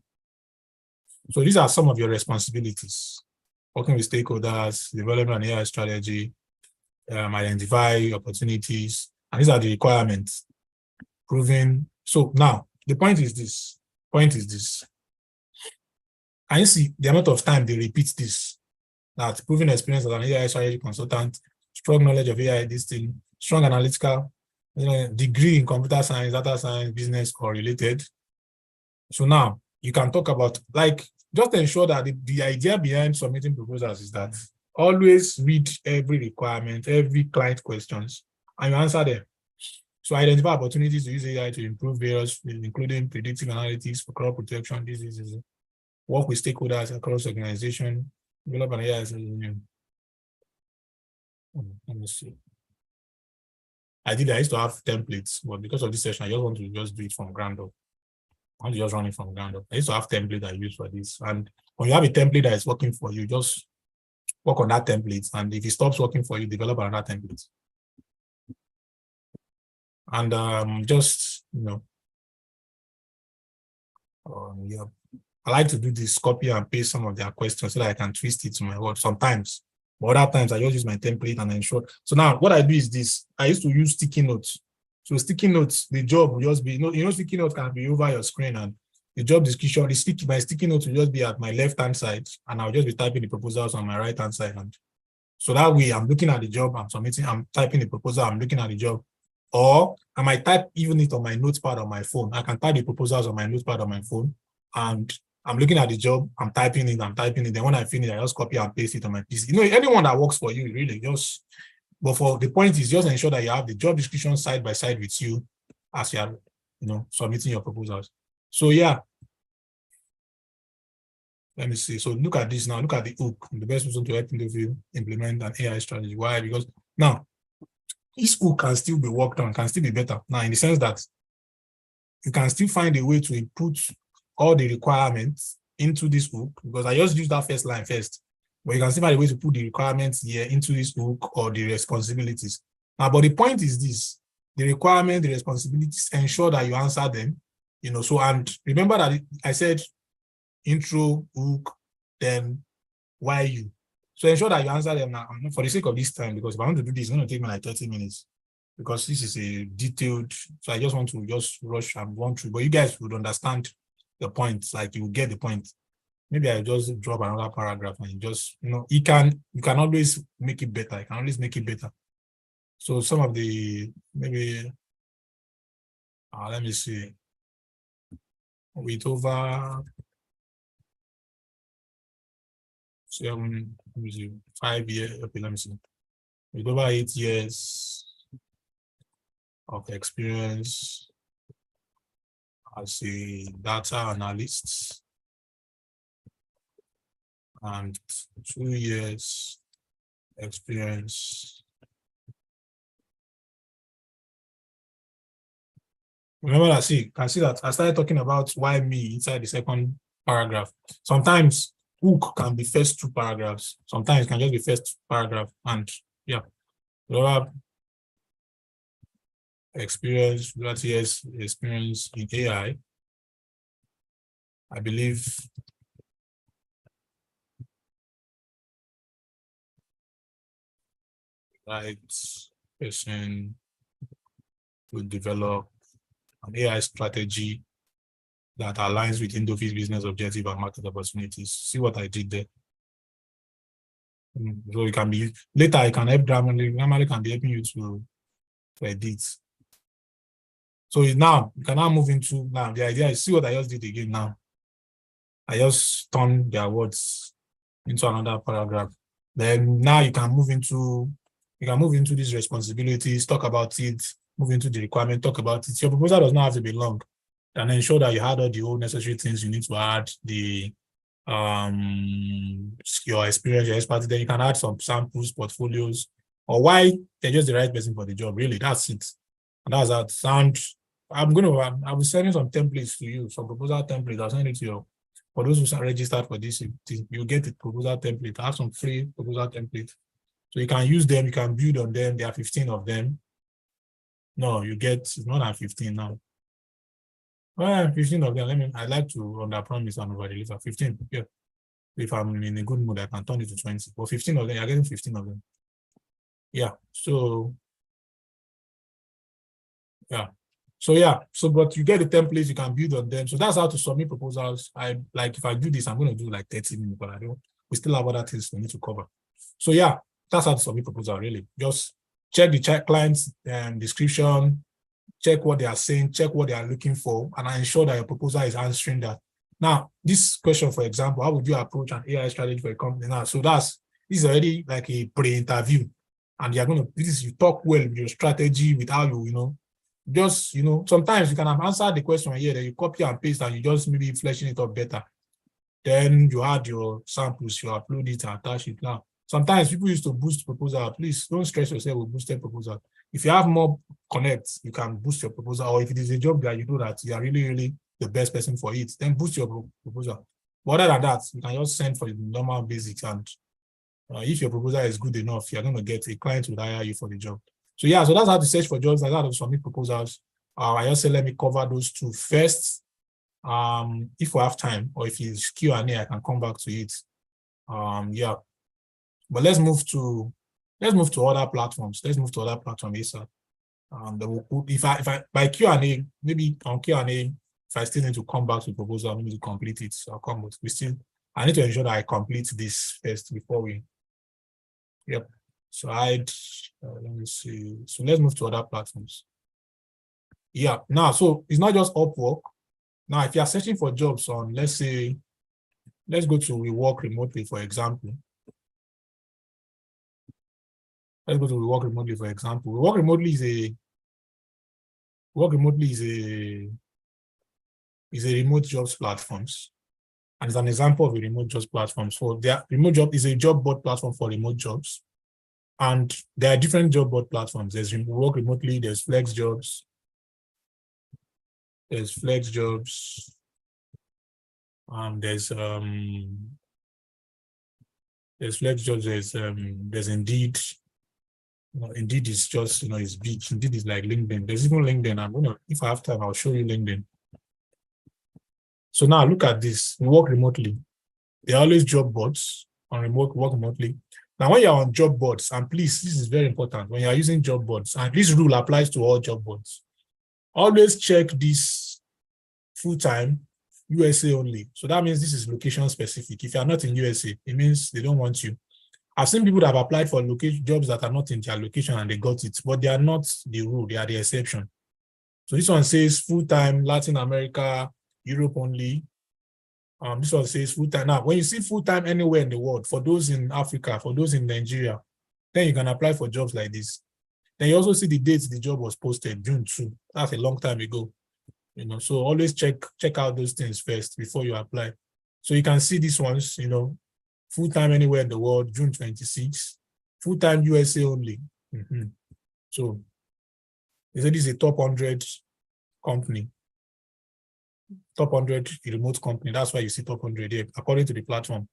So these are some of your responsibilities: working with stakeholders, developing an AI strategy, identify opportunities, and these are the requirements. Proving. So now the point is this. And you see the amount of time they repeat this. That proven experience as an AI strategy consultant, strong knowledge of AI, this thing, strong analytical, degree in computer science, data science, business, or related. So now you can talk about, like, just ensure that the idea behind submitting proposals is that always read every requirement, every client questions, and you answer them. So identify opportunities to use AI to improve various, including predictive analytics for crop protection. This is work with stakeholders across organization, develop an AI. Let me see. I used to have templates, but because of this session, I just want to just do it from ground up. I want to just run it from ground up. I used to have templates I use for this. And when you have a template that is working for you, just work on that template. And if it stops working for you, develop another template. And just, yeah. I like to do this, copy and paste some of their questions so that I can twist it to my word sometimes. But other times I just use my template and ensure. So now what I do is this. I used to use sticky notes. So sticky notes, the job will just be, sticky notes can be over your screen, and the job description, my sticky notes will just be at my left-hand side, and I'll just be typing the proposals on my right-hand side. And so that way I'm looking at the job, I'm typing the proposal, I'm looking at the job. Or I might type even it on my notepad on my phone. I can type the proposals on my notepad on my phone, and I'm looking at the job, I'm typing it. Then when I finish, I just copy and paste it on my PC. Anyone that works for you, really, but for the point is just ensure that you have the job description side by side with you as you are, submitting your proposals. So yeah. Let me see. So look at this now. Look at the hook. The best person to help interview implement an AI strategy. Why? Because now this hook can still be worked on, can still be better. Now, in the sense that you can still find a way to input all the requirements into this hook, because I just use that first line first. But you can still find a way to put the requirements here into this hook or the responsibilities. Now, but the point is this: the requirement, the responsibilities, ensure that you answer them. So, and remember that I said intro, hook, then why you. So ensure that you answer them now for the sake of this time, because if I want to do this, it's going to take me like 30 minutes because this is a detailed, so I just want to just rush and run through, but you guys would understand the point, like you will get the point. Maybe I just drop another paragraph and you can always make it better. You can always make it better. So some of the, maybe, let me see, with over 5 years, okay, let me see. With over 8 years of experience as a data analyst and 2 years experience. Remember that, can see that I started talking about why me inside the second paragraph. Sometimes hook can be first 2 paragraphs. Sometimes it can just be first paragraph. And yeah, experience, that year's experience in AI, I believe right person will develop an AI strategy that aligns with Indofi's business objective and market opportunities. See what I did there? So it can be, later I can help Grammarly can be helping you to edit. So now, you can now move into, now the idea is, see what I just did again now. I just turned their words into another paragraph. Then now you can move into these responsibilities, talk about it, move into the requirement, talk about it. Your proposal does not have to be long. And ensure that you had all the old necessary things you need to add, the your experience, your expertise. Then you can add some samples, portfolios, or why they're just the right person for the job. Really, that's it. And that's that. Sound. I'll be sending some templates to you, some proposal templates. I'll send it to you. For those who are registered for this, you get the proposal template. I have some free proposal templates. So you can use them, you can build on them. There are 15 of them. No, you get, it's more than 15 now. Well, 15 of them. I like to under promise and over deliver. 15. Yeah. If I'm in a good mood, I can turn it to 20. But 15 of them, you're getting 15 of them. Yeah. So yeah. So but you get the templates, you can build on them. So that's how to submit proposals. If I do this, I'm going to do like 30 minutes, but we still have other things we need to cover. So yeah, that's how to submit proposal, really. Just check the client's description, check what they are saying, check what they are looking for, and ensure that your proposal is answering that. Now, this question, for example, how would you approach an AI strategy for a company now? So this is already like a pre-interview. and you're going to, you talk well with your strategy, with how you, just, sometimes you can have answered the question here, then you copy and paste and you just maybe fleshing it up better. Then you add your samples, you upload it, attach it. Now, sometimes people used to boost proposal. Please don't stress yourself with boosted proposal. If you have more connects, you can boost your proposal. Or if it is a job that you know that you are really, really the best person for it, then boost your proposal. But other than that, you can just send for the normal basics. And if your proposal is good enough, you're going to get a client who will hire you for the job. So yeah, so that's how to search for jobs. That's how to submit proposals. I just say let me cover those two first. If we have time, or if it's Q&A, I can come back to it. Yeah, but let's move to other platforms. Let's move to other platforms ASAP. If I by Q&A, maybe on Q&A, if I still need to come back to proposal, I need to complete it. So I'll come, but I need to ensure that I complete this first before we. Yep. So let me see. So let's move to other platforms. Yeah. Now, so it's not just Upwork. Now, if you are searching for jobs on, let's go to We Work Remotely, for example. Let's go to We Work Remotely, for example. We Work Remotely is a remote jobs platforms. And it's an example of a remote jobs platform. So their remote job is a job board platform for remote jobs. And there are different job board platforms. There's We Work Remotely, there's Flex Jobs. There's Flex Jobs. There's Flex Jobs, there's Indeed. Indeed is just, it's big. Indeed is like LinkedIn. There's even LinkedIn. If I have time, I'll show you LinkedIn. So now look at this. We Work Remotely. There are always job boards on remote work remotely. Now, when you're on job boards, and please, this is very important, when you're using job boards, and this rule applies to all job boards, always check this full-time USA only. So that means this is location specific. If you're not in USA, it means they don't want you. I've seen people that have applied for jobs that are not in their location and they got it, but they are not the rule, they are the exception. So this one says full-time Latin America, Europe only. This one says full-time. Now, when you see full-time anywhere in the world, for those in Africa, for those in Nigeria, then you can apply for jobs like this. Then you also see the dates the job was posted, June 2. That's a long time ago. So always check out those things first before you apply. So you can see these ones, full-time anywhere in the world, June 26, full-time USA only. So they said this is a top 100 company, top 100 remote company. That's why you see top 100 here, according to the platform,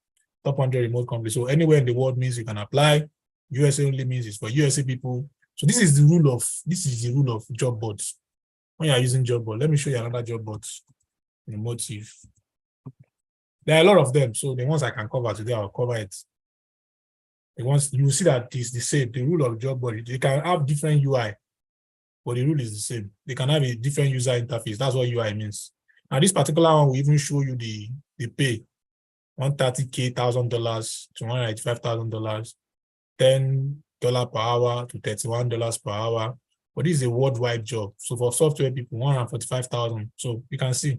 top 100 remote company. So anywhere in the world means you can apply. USA only means it's for USA people. So this is the rule of job boards. When you are using job board, let me show you another job board. Motive. There are a lot of them. So the ones I can cover today, I'll cover it. The ones you will see that it's the same. The rule of job board, they can have different UI, but the rule is the same. They can have a different user interface. That's what UI means. Now, this particular one will even show you the pay. $130,000 to $185,000, $10 per hour to $31 per hour. But this is a worldwide job. So for software people, 145,000. So you can see.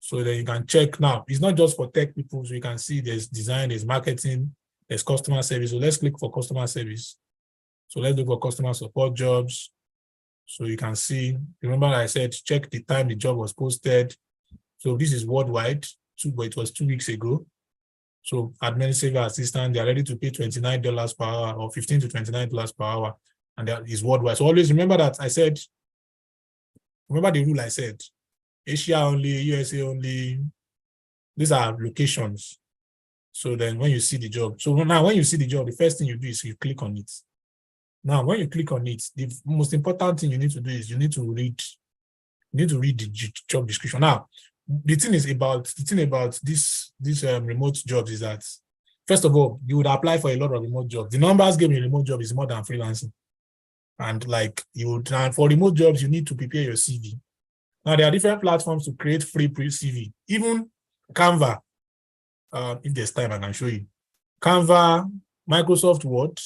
So then you can check now. It's not just for tech people. So you can see there's design, there's marketing, there's customer service. So let's click for customer service. So let's look for customer support jobs. So you can see, remember I said, check the time the job was posted. So this is worldwide, but it was 2 weeks ago. So administrative assistant, they're ready to pay $29 per hour or $15 to $29 per hour. And that is worldwide. So always remember that I said, remember the rule I said, Asia only, USA only, these are locations. So then when you see the job, so now when you see the job, the first thing you do is you click on it. Now, when you click on it, the most important thing you need to do is you need to read the job description. Now, the thing about this remote jobs is that, first of all, you would apply for a lot of remote jobs. The numbers given in remote job is more than freelancing. And for remote jobs, you need to prepare your CV. Now, there are different platforms to create free CV. Even Canva, if there's time, I can show you. Canva, Microsoft Word,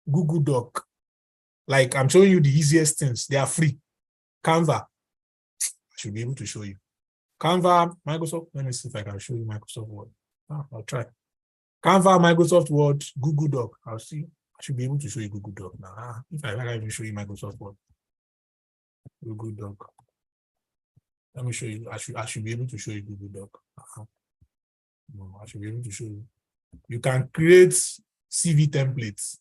Google Doc. Like, I'm showing you the easiest things. They are free. Canva, I should be able to show you. Canva, Microsoft, let me see if I can show you Microsoft Word. I'll try. Canva, Microsoft Word, Google Doc. I'll see. I should be able to show you Google Doc now. If I can't even show you Microsoft Word, Google Doc. Let me show you. I should be able to show you Google Doc. No, I should be able to show you. You can create CV templates.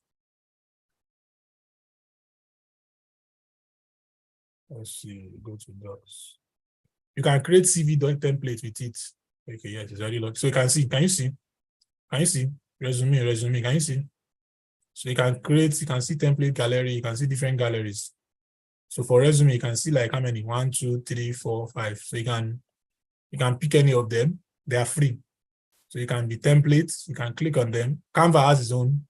Let's see. Go to Docs. You can create CV template with it. Okay, yeah, it's already locked. So you can see. Can you see? Can you see? Resume. Can you see? So you can create. You can see template gallery. You can see different galleries. So for resume, you can see like how many? 1, 2, 3, 4, 5. So you can pick any of them. They are free. So you can be templates. You can click on them. Canva has its own.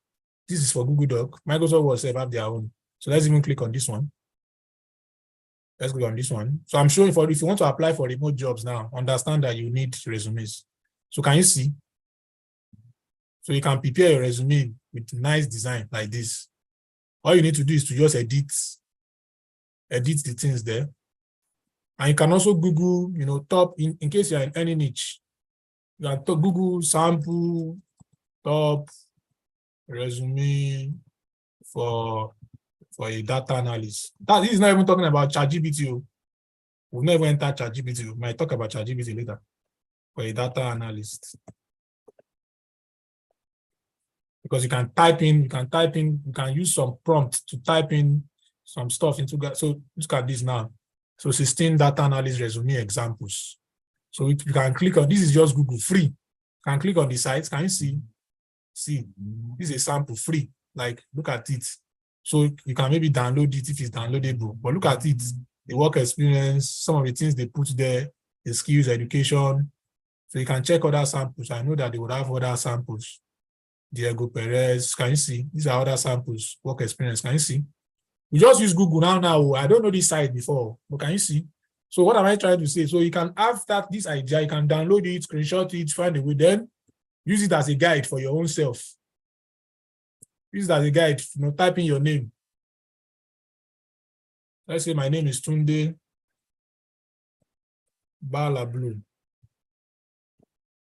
This is for Google Doc. Microsoft Word have their own. So let's even click on this one. Let's click on this one. So I'm showing for if you want to apply for remote jobs now, understand that you need resumes. So can you see? So you can prepare your resume with nice design like this. All you need to do is to just edit the things there. And you can also Google, top in case you're in any niche. You can Google sample top resume for a data analyst. This is not even talking about ChatGPT. We'll never enter ChatGPT. We might talk about ChatGPT later. For a data analyst. Because you can use some prompt to type in some stuff into that. So look at this now. So 16 data analyst resume examples. So you can click on, this is just Google free. You can click on the sites. Can you see? See, this is a sample free. Like, look at it. So you can maybe download it if it's downloadable. But look at it. The work experience, some of the things they put there, the skills, education. So you can check other samples. I know that they would have other samples. Diego Perez, can you see? These are other samples, work experience. Can you see? We just use Google now. I don't know this site before, but can you see? So what am I trying to say? So you can have this idea, you can download it, screenshot it, find a way, then use it as a guide for your own self. Use it as a guide, type in your name. Let's say my name is Tunde Balablu.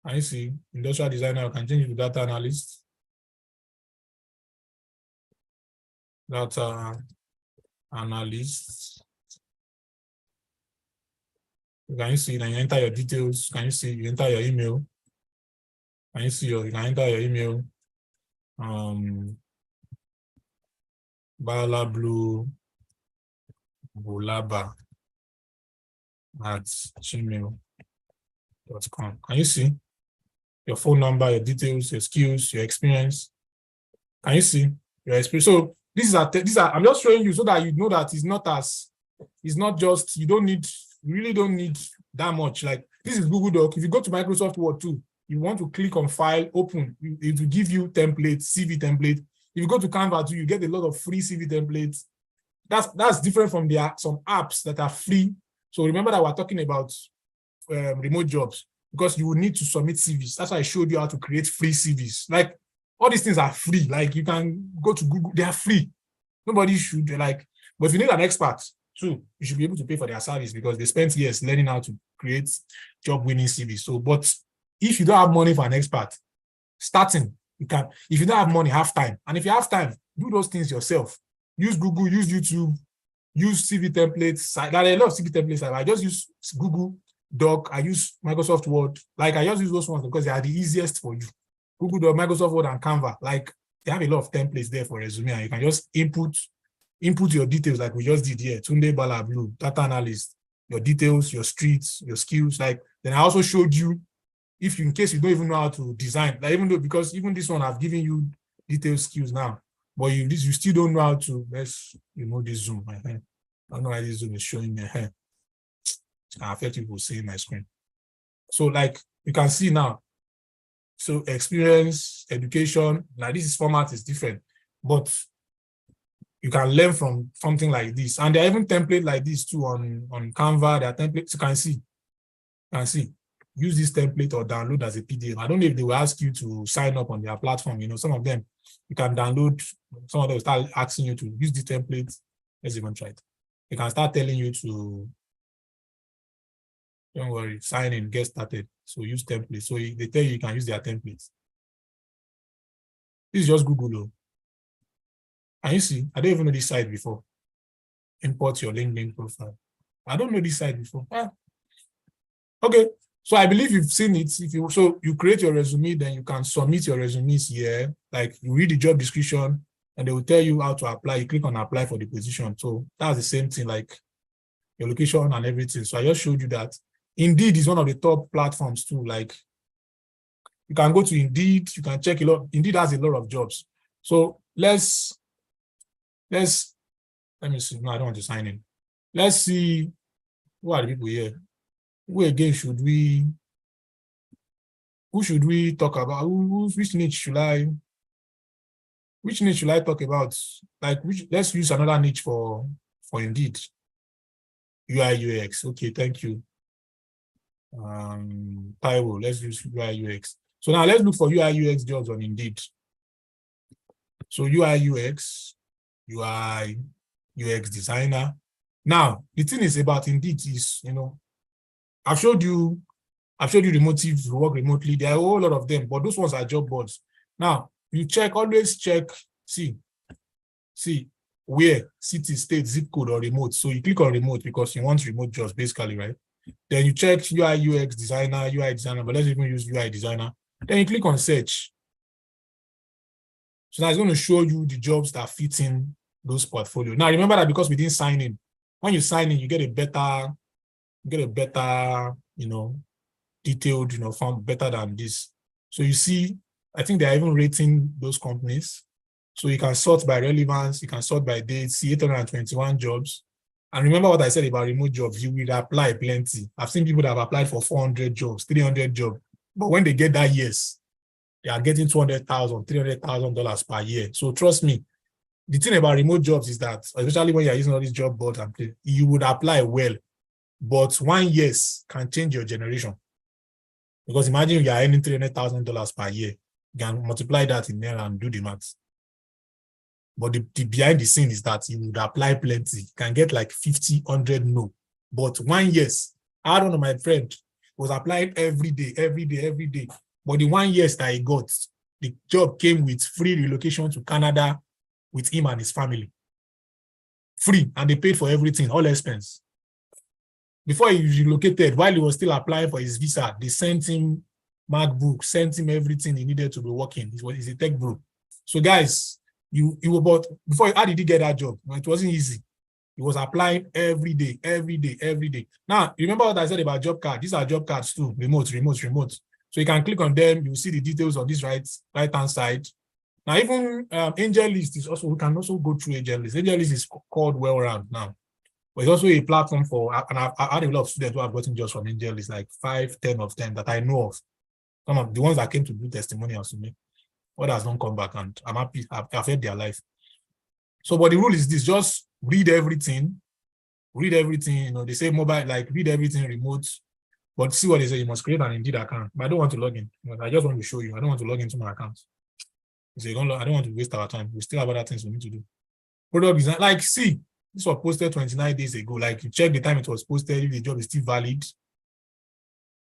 Can you see? Industrial designer, I can change it to data analyst. Data analyst. Can you see? Then you enter your details. Can you see? You enter your email. Can you see? You can enter your email. Balablu Bulaba at gmail.com. Can you see? Your phone number, your details, your skills, your experience. Can you see? Your experience. So these are I'm just showing you so that you know that it's not just, you really don't need that much. Like this is Google Doc. If you go to Microsoft Word too, you want to click on file, open, it will give you templates, CV template. If you go to Canva too, you get a lot of free CV templates. That's different from some apps that are free. So remember that we're talking about remote jobs because you will need to submit CVs. That's why I showed you how to create free CVs. Like all these things are free. Like you can go to Google, they are free. Nobody should but if you need an expert too, you should be able to pay for their service because they spent years learning how to create job-winning CVs. So, but if you don't have money for an expert, starting, you can. If you don't have money, have time. And if you have time, do those things yourself. Use Google, use YouTube, use CV templates. There are a lot of CV templates. I just use Google Doc. I use Microsoft Word. Like I just use those ones because they are the easiest for you. Google Doc, Microsoft Word, and Canva. Like they have a lot of templates there for resume, and you can just input your details like we just did here. Tunde Balablu, data analyst, your details, your streets, your skills. Like then I also showed you in case you don't even know how to design, like because even this one I've given you detailed skills now, but you still don't know how to. Let's remove this zoom. I don't know why this zoom is showing me. It can affect people seeing my screen. So like you can see now. So experience, education, like this format is different, but you can learn from something like this. And there are even templates like this too on Canva. There are templates you can see. Use this template or download as a PDF. I don't know if they will ask you to sign up on their platform. Some of them you can download, some of them will start asking you to use the template. Let's even try it. They can start telling you to, don't worry, sign in, get started. So use templates. So they tell you can use their templates. This is just Google. And you see, I don't even know this site before. Import your LinkedIn profile. I don't know this site before. Okay, so I believe you've seen it. So you create your resume, then you can submit your resumes here. Like you read the job description, and they will tell you how to apply. You click on apply for the position. So that's the same thing, like your location and everything. So I just showed you that. Indeed is one of the top platforms too. Like you can go to Indeed, you can check a lot. Indeed has a lot of jobs. So let me see. No, I don't want to sign in. Let's see who are the people here. Who again should we talk about? Which niche should I talk about? Like let's use another niche for Indeed. UI UX. Okay, thank you. Taiwo, let's use UI UX. So now let's look for UI UX jobs on Indeed. So UI UX designer. Now the thing is about Indeed is, I've showed you the motives to work remotely. There are a whole lot of them, but those ones are job boards. Now you always check, see where city, state, zip code, or remote. So you click on remote because you want remote jobs, basically, right? Then you check UI UX designer, but let's even use UI designer. Then you click on search. So now it's going to show you the jobs that fit in those portfolios. Now remember that because we didn't sign in, when you sign in, you get a better, detailed, form, better than this. So you see, I think they're even rating those companies. So you can sort by relevance, you can sort by date, see 821 jobs. And remember what I said about remote jobs, you will apply plenty. I've seen people that have applied for 400 jobs, 300 jobs. But when they get that yes, they are getting $200,000, $300,000 per year. So trust me, the thing about remote jobs is that, especially when you're using all these job boards, you would apply well. But one yes can change your generation. Because imagine you are earning $300,000 per year. You can multiply that in there and do the maths. But the behind the scene is that you would apply plenty. You can get like 50, 100 no. But one yes, I don't know, my friend was applying every day. But the 1 year that he got, the job came with free relocation to Canada with him and his family. Free, and they paid for everything, all expense. Before he relocated, while he was still applying for his visa, they sent him MacBook, sent him everything he needed to be working. He's a tech bro. So guys, how did he get that job? It wasn't easy. He was applying every day. Now, remember what I said about job cards? These are job cards too, remote. So you can click on them. You see the details on this right-hand side. Now, even AngelList is also, we can also go through AngelList. AngelList is called Well-Round now. But it's also a platform for, and I've had a lot of students who have gotten jobs from AngelList, like 5, 10 of them that I know of. Some of the ones that came to do testimonials to me. Others don't come back, and I'm happy. I've had their life. So, but the rule is this: just read everything. They say mobile, like read everything remote. But see what they say. You must create an Indeed account. But I don't want to log in. I just want to show you. I don't want to log into my account. So I don't want to waste our time. We still have other things we need to do. Product design, like, see, this was posted 29 days ago. Like, you check the time it was posted. If the job is still valid,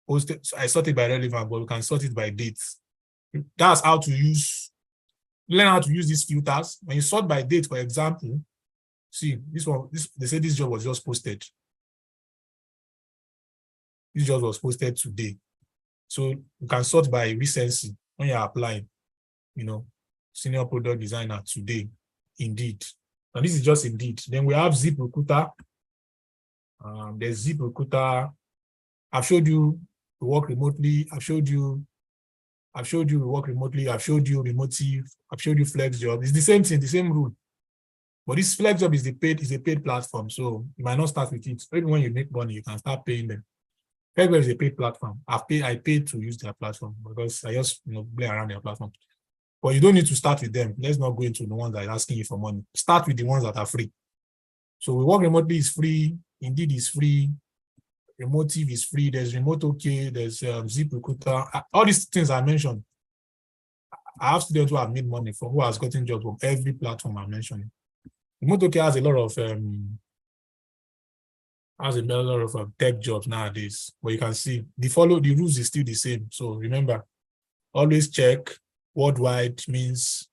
posted. So I sort it by relevant, but we can sort it by dates. That's how to learn how to use these filters. When you sort by date, for example, see they say this job was just posted. This job was posted today. So you can sort by recency when you're applying, senior product designer today, Indeed. And this is just Indeed. Then we have ZipRecruiter. There's ZipRecruiter. I've showed you to work remotely. I've showed you work remotely. I've showed you Remotive. I've showed you Flex Job. It's the same thing, the same rule. But this Flex Job is a paid platform. So you might not start with it. Maybe when you make money, you can start paying them. Flex Job is a paid platform. I paid to use their platform because I just play around their platform. But you don't need to start with them. Let's not go into the ones that are asking you for money. Start with the ones that are free. So we work remotely is free. Indeed is free. Remotive is free. There's Remote OK. There's ZipRecruiter. All these things I mentioned. I have students who have made money who has gotten jobs from every platform I mentioned. Remote OK has a lot of tech jobs nowadays. But you can see the rules is still the same. So remember, always check. Worldwide means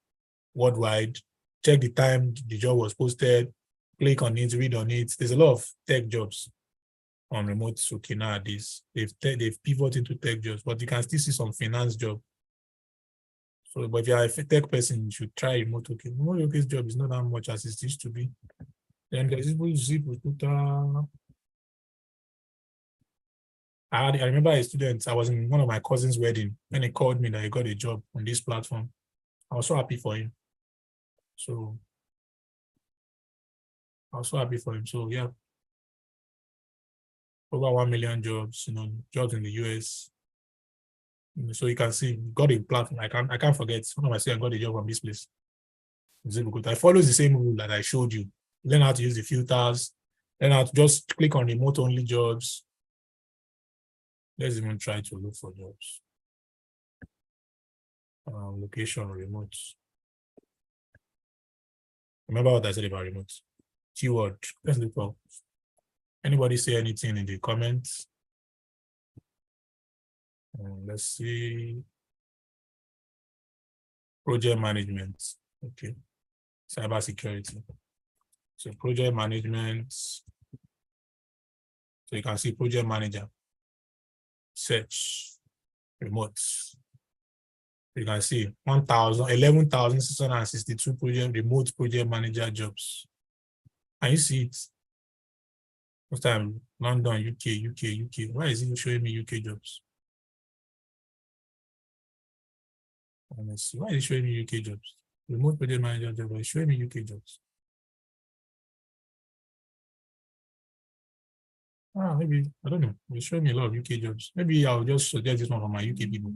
worldwide. check the time the job was posted, click on it, read on it. There's a lot of tech jobs on remote Suki nowadays. They've pivoted into tech jobs, but you can still see some finance job. So, but if you are a tech person, you should try remote OK. Remote OK's job is not that much as it used to be. Then there's even Zip Recruiter. I remember a student, I was in one of my cousin's wedding when he called me that he got a job on this platform. I was so happy for him. So yeah, over 1 million jobs, jobs in the US. So you can see, got a platform. I can't forget. One of my students got a job from this place. I follow the same rule that I showed you. Learn how to use the filters. Learn how to just click on remote only jobs. Let's even try to look for jobs. Location remote. Remember what I said about remote? Keyword. Let's look for. Anybody say anything in the comments? Let's see. Project management. Okay. Cyber security. So project management. So you can see project manager. Search. Remote. You can see 11,662 remote project manager jobs. Can you see it? First time, London, UK. Why is it showing me UK jobs? Let's see. Why is it showing me UK jobs? Remote project manager job, it's showing me UK jobs. Maybe, I don't know. It's showing me a lot of UK jobs. Maybe I'll just suggest this one for my UK people.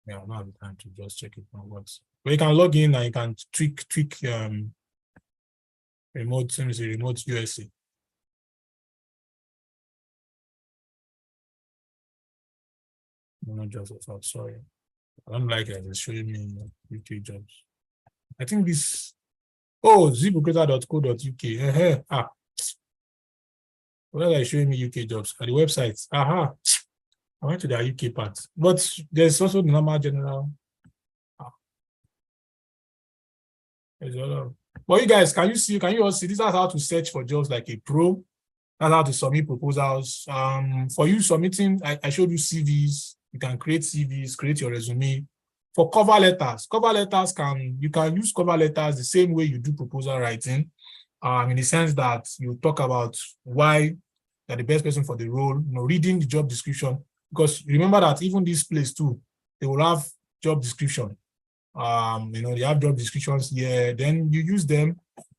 Yeah, I don't have the time to just check it on works. But you can log in and you can tweak remote, let me say remote USA. No jobs of out, sorry. I don't like it. It's showing me UK jobs. I think this, ziprecruiter.co.uk. Well, they're showing me UK jobs at the website. I went to the UK part, but there's also the normal general. There's a lot of, but you guys, can you all see this is how to search for jobs like a pro? That's how to submit proposals. For you submitting, I showed you CVs. You can create CVs, create your resume. For cover letters you can use cover letters the same way you do proposal writing, in the sense that you talk about why you're the best person for the role, reading the job description, because remember that even this place too, they will have job description. They have job descriptions here, then you use them,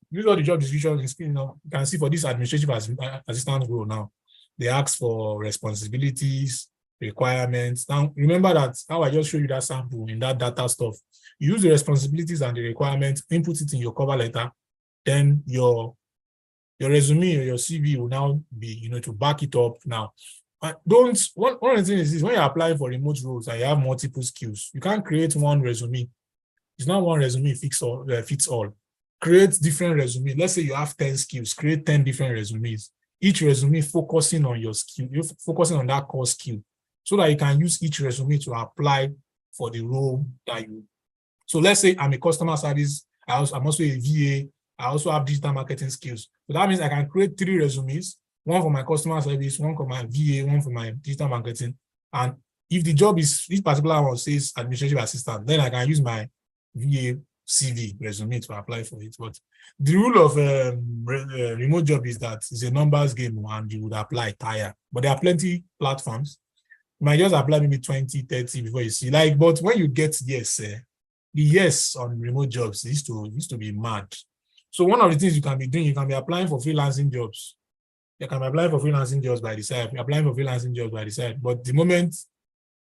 use all the job descriptions, you can see for this administrative assistant role now, they ask for responsibilities, requirements. Now, remember that how I just showed you that sample in that data stuff, you use the responsibilities and the requirements, input it in your cover letter, then your resume or your CV will now be, to back it up. Now, one of the things is when you're applying for remote roles and you have multiple skills, you can't create one resume. It's not one resume fits all. Create different resumes. Let's say you have 10 skills, create 10 different resumes. Each resume focusing on your skill, you're focusing on that core skill, so that you can use each resume to apply for the role that you. So let's say I'm a customer service, I'm also a VA, I also have digital marketing skills. So that means I can create 3 resumes, one for my customer service, one for my VA, one for my digital marketing. And if the job is, this particular one says administrative assistant, then I can use my VA CV resume to apply for it. But the rule of remote job is that it's a numbers game and you would apply tire. But there are plenty platforms. You might just apply maybe 20, 30 before you see. But when you get yes, the yes on remote jobs used to be mad. So one of the things you can be doing, you can be applying for freelancing jobs. You can be applying for freelancing jobs by the side. You're applying for freelancing jobs by the side. But the moment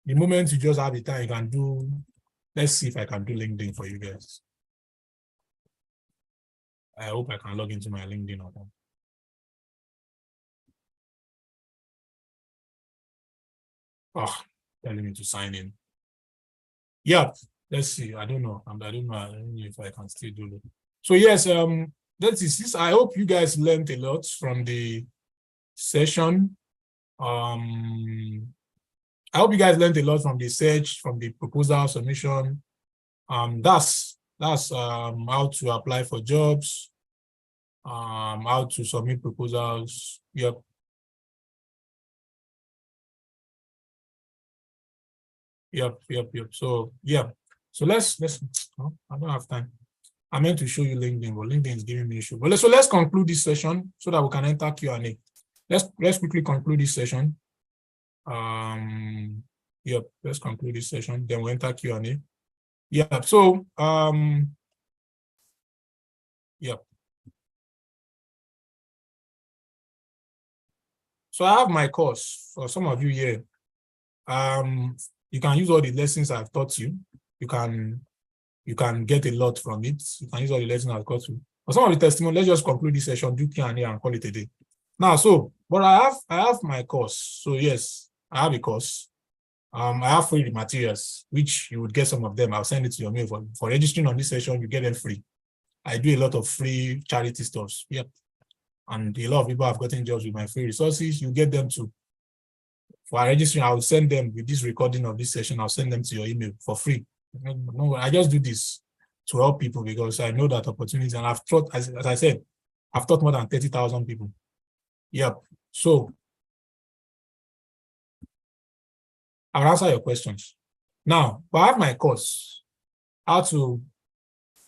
you just have the time, you can do. Let's see if I can do LinkedIn for you guys. I hope I can log into my LinkedIn account. Telling me to sign in. Yep. Let's see. I don't know if I can still do it. So yes, that is this. I hope you guys learned a lot from the session. I hope you guys learned a lot from the search, from the proposal submission. That's how to apply for jobs, how to submit proposals. Yep. So yeah. So let's oh, I don't have time. I meant to show you LinkedIn, but LinkedIn is giving me issue. But let's conclude this session so that we can enter Q&A. Let's quickly conclude this session. Yep, let's conclude this session. Then we enter Q&A. Yeah, so yep. So I have my course for some of you here. You can use all the lessons I've taught you. You can get a lot from it. You can use all the lessons I've taught you. For some of the testimony, let's just conclude this session, do Q&A and call it a day. Now, so, but I have my course. So yes, I have a course. I have free materials, which you would get some of them. I'll send it to your mail. For registering on this session, you get them free. I do a lot of free charity stuff. Yep. And a lot of people have gotten jobs with my free resources. You get them too. For registering, I will send them with this recording of this session. I'll send them to your email for free. No, I just do this to help people because I know that opportunities, and I've taught, as I said, I've taught more than 30,000 people. Yep. So I'll answer your questions. Now, I have my course, how to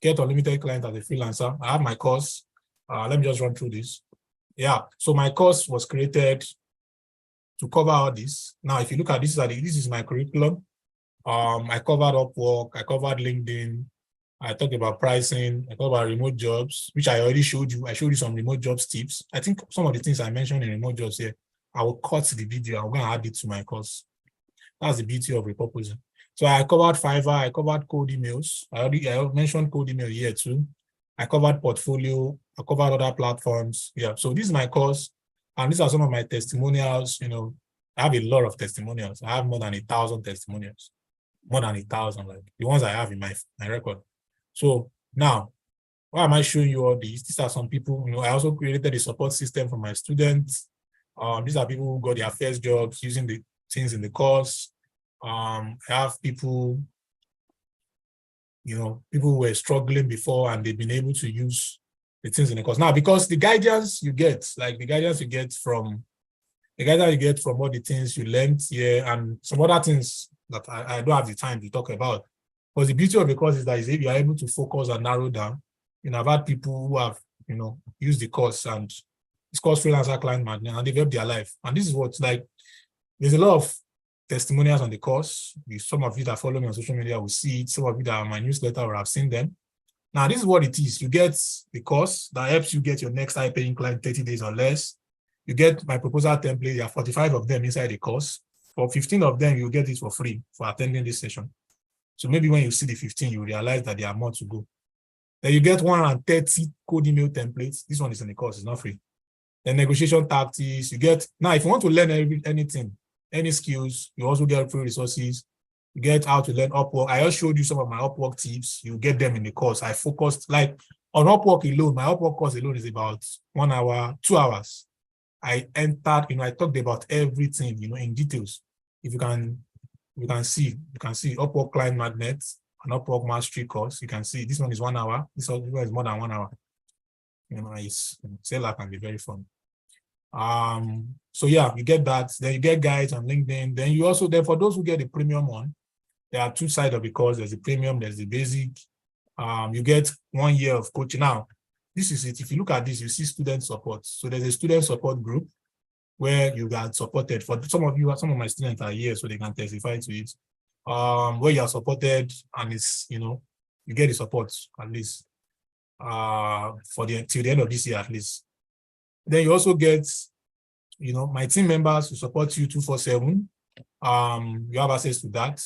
get unlimited client as a freelancer. I have my course. Let me just run through this. Yeah. So my course was created to cover all this. Now, if you look at this, this is my curriculum. I covered Upwork, I covered LinkedIn, I talked about pricing, I talked about remote jobs, which I already showed you. I showed you some remote jobs tips. I think some of the things I mentioned in remote jobs here, I will cut the video. I'm going to add it to my course. That's the beauty of repurposing. So I covered Fiverr, I covered cold emails. I mentioned cold email here too. I covered portfolio, I covered other platforms. Yeah, so this is my course. And these are some of my testimonials. You know, I have a lot of testimonials. I have more than 1,000 testimonials. More than 1,000, like the ones I have in my record. So now, why am I showing you all these? These are some people, you know, I also created a support system for my students. These are people who got their first jobs using the things in the course. I have people, you know, people who were struggling before and they've been able to use the things in the course. Now, because the guidance you get, like the guidance you get from all the things you learned here and some other things that I don't have the time to talk about. But the beauty of the course is that if you are able to focus and narrow down, you know, I've had people who have, you know, used the course and it's called Freelancer Client Magnet and they've helped their life. And this is what's like, there's a lot of testimonials on the course. Some of you that follow me on social media will see it. Some of you that are on my newsletter will have seen them. Now, this is what it is. You get the course that helps you get your next high-paying client 30 days or less. You get my proposal template. There are 45 of them inside the course. For 15 of them, you get it for free for attending this session. So maybe when you see the 15, you realize that there are more to go. Then you get 130 code email templates. This one is in the course, it's not free. Then negotiation tactics, you get, now if you want to learn anything, any skills, you also get free resources. You get how to learn Upwork. I just showed you some of my Upwork tips. You get them in the course. I focused, like on Upwork alone, my Upwork course alone is about 1 hour, 2 hours. I entered, you know, I talked about everything, you know, in details. If you can see Upwork Client Magnet, an Upwork Mastery course. You can see this one is 1 hour. This one is more than 1 hour. You know, Seller can be very fun. So yeah, you get that. Then you get guides on LinkedIn. Then you also, for those who get the premium one, there are two sides of the course. There's the premium, there's the basic. You get 1 year of coaching. Now, this is it. If you look at this, you see student support. So there's a student support group where you got supported. For some of you, some of my students are here, so they can testify to it. Where you are supported, and it's, you know, you get the support at least till the end of this year at least. Then you also get, you know, my team members who support you 24/7. You have access to that.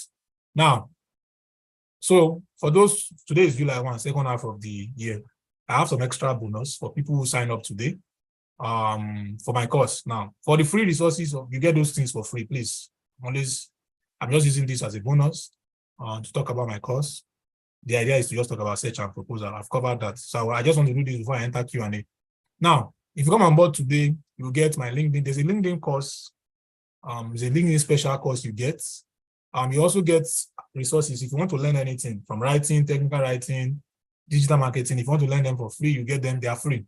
Now, so for those, today is July 1, second half of the year. I have some extra bonus for people who sign up today for my course. Now, for the free resources, you get those things for free, please. I'm just using this as a bonus to talk about my course. The idea is to just talk about search and proposal. I've covered that. So I just want to do this before I enter Q&A. Now, if you come on board today, you'll get my LinkedIn. There's a LinkedIn course. There's a LinkedIn special course you get. You also get resources if you want to learn anything from writing, technical writing, digital marketing. If you want to learn them for free, you get them, they are free.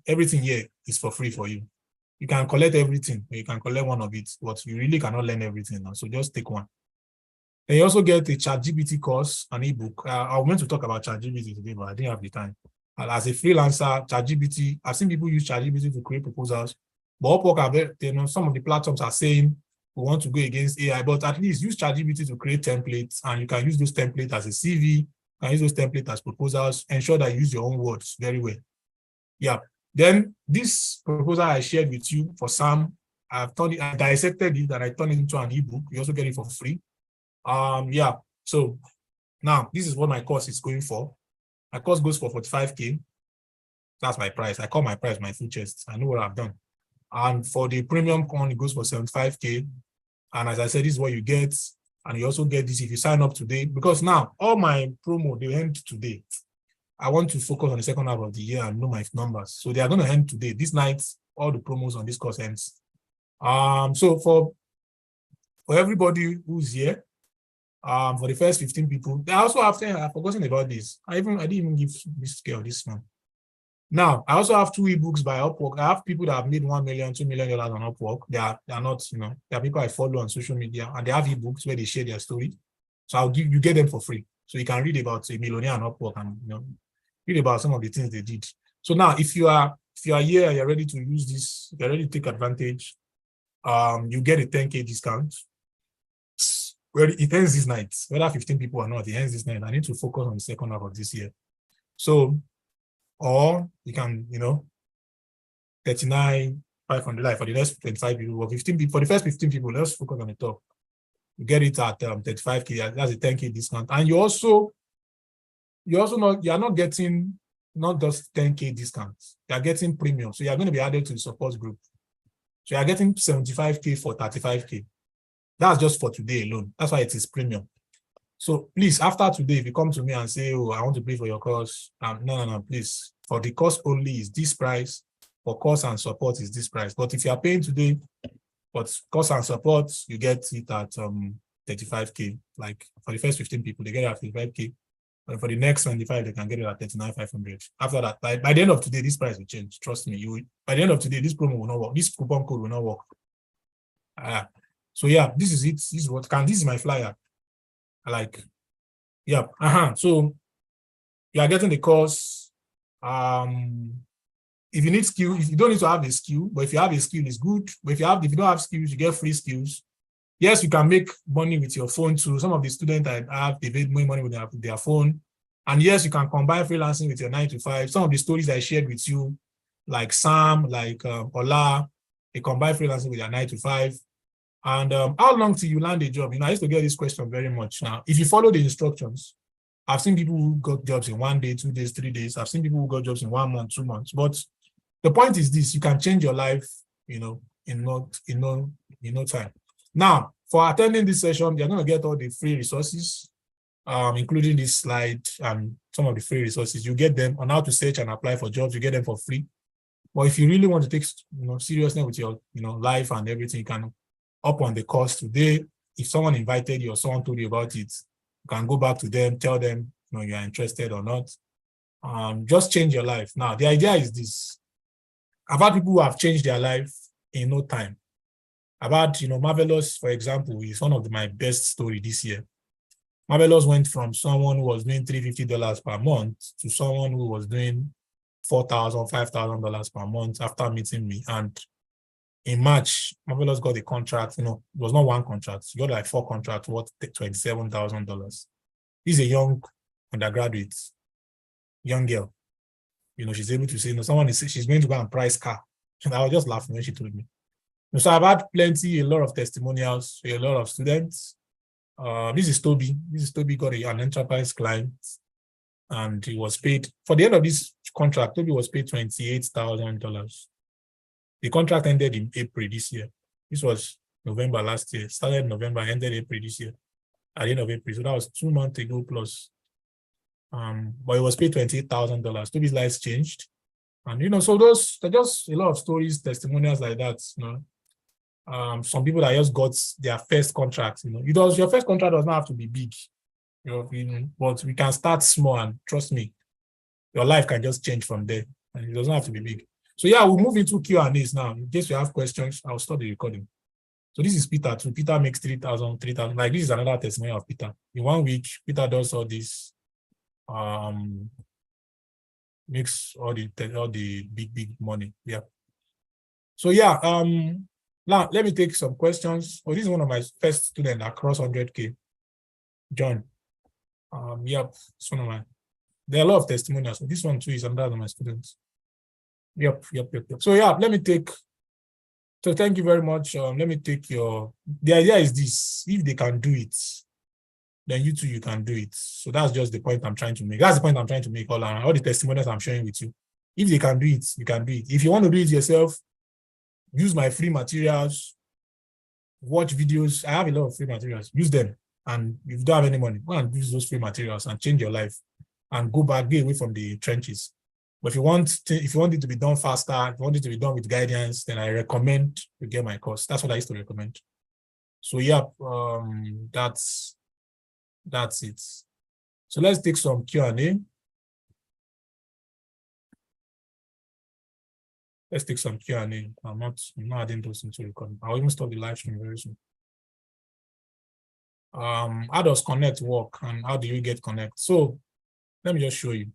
Everything here is for free for you. You can collect everything, you can collect one of it, but you really cannot learn everything now. So just take one. Then you also get a ChatGPT course, an ebook. I meant to talk about ChatGPT today, but I didn't have the time. As a freelancer, ChatGPT, I've seen people use ChatGPT to create proposals, but Upwork, some of the platforms are saying we want to go against AI, but at least use ChatGPT to create templates, and you can use those templates as a CV, you can use those templates as proposals, ensure that you use your own words very well. Yeah. Then this proposal I shared with you for Sam, I dissected it and I turned it into an ebook. You also get it for free. Yeah. So now this is what my course is going for. My course goes for 45K. That's my price. I call my price my full chest. I know what I've done. And for the premium one, it goes for 75K. And as I said, this is what you get. And you also get this if you sign up today. Because now all my promo, they end today. I want to focus on the second half of the year and know my numbers. So they are going to end today. This night, all the promos on this course ends. So for everybody who's here, for the first 15 people, I also have I've forgotten about this. I didn't even give this girl this one. Now, I also have 2 ebooks by Upwork. I have people that have made $1 million, $2 million on Upwork. They are not, they are people I follow on social media, and they have ebooks where they share their story. So you get them for free. So you can read about a millionaire on Upwork and read about some of the things they did. So now, if you are here, you're ready to use this, you're ready to take advantage, you get a 10K discount. Well, it ends this night. Whether 15 people or not, it ends this night. I need to focus on the second half of this year. So, or you can, 39,500 like for the next 25 people or 15 people. For the first 15 people, let's focus on the top. You get it at 35K. That's a 10K discount. And you're not getting not just 10K discounts. You're getting premium. So you're going to be added to the support group. So you're getting 75K for 35K. That's just for today alone. That's why it is premium. So please, after today, if you come to me and say, oh, I want to pay for your course, no, please. For the course only is this price. For course and support is this price. But if you are paying today, but course and support, you get it at 35K. Like for the first 15 people, they get it at 35K. And for the next 25, they can get it at 39,500. After that, by the end of today, this price will change. Trust me. By the end of today, this promo will not work. This coupon code will not work. So yeah, this is it. This is my flyer. So you are getting the course. If you need skill, if you don't need to have a skill, but if you have a skill, it's good. But if you don't have skills, you get free skills. Yes, you can make money with your phone too. Some of the students I have, they made more money with their phone. And yes, you can combine freelancing with your 9 to 5. Some of the stories I shared with you, like Sam, like Ola, they combine freelancing with their 9 to 5. And how long till you land a job? I used to get this question very much. Now, if you follow the instructions, I've seen people who got jobs in 1 day, 2 days, 3 days. I've seen people who got jobs in 1 month, 2 months. But the point is this: you can change your life, in no time. Now, for attending this session, you're going to get all the free resources, including this slide and some of the free resources. You get them on how to search and apply for jobs. You get them for free. But if you really want to take seriousness with your life and everything, you can up on the course today. If someone invited you or someone told you about it, you can go back to them, tell them you are interested or not. Just change your life. Now, the idea is this. I've had people who have changed their life in no time. I've had, Marvelous, for example, is one of my best story this year. Marvelous went from someone who was doing $350 per month to someone who was doing $4,000, $5,000 per month after meeting me. And in March, Marvelous got a contract. It was not one contract. She got like 4 contracts worth $27,000. This is a young undergraduate, young girl. She's able to say, someone is she's going to go and price car. And I was just laughing when she told me. So I've had a lot of testimonials, a lot of students. This is Toby. Toby got an enterprise client, and he was paid for the end of this contract. Toby was paid $28,000. The contract ended in April this year. This was November last year. Started November, ended April this year. At the end of April, so that was 2 months ago plus. But it was paid $28,000. Toby's life changed, and so those are just a lot of stories, testimonials like that. Some people that just got their first contract, your first contract does not have to be big, but we can start small, and trust me, your life can just change from there, and it doesn't have to be big. So yeah, we'll move into Q&As now. In case you have questions, I'll stop the recording. So this is Peter too. Peter makes 3,000. Like this is another testimonial of Peter. In 1 week, Peter does all this, makes all the big money. Yeah. So yeah, now let me take some questions. Oh, this is one of my first students across 100K. John. Yep, it's one of my. There are a lot of testimonials. So this one too is another of my students. Yep. So yeah, let me take. So thank you very much. Let me take your. The idea is this: if they can do it, then you too, you can do it. So that's just the point I'm trying to make. That's the point I'm trying to make all around. All the testimonials I'm sharing with you. If they can do it, you can do it. If you want to do it yourself, use my free materials, watch videos. I have a lot of free materials. Use them. And if you don't have any money, go and use those free materials and change your life and go back, get away from the trenches. But if you want it to be done faster, if you want it to be done with guidance, then I recommend you get my course. That's what I used to recommend. So yeah, that's it. So let's take some Q&A. Let's take some Q&A. I'm not adding those into recording. I'll even stop the live stream very soon. How does Connect work and how do you get Connect? So let me just show you.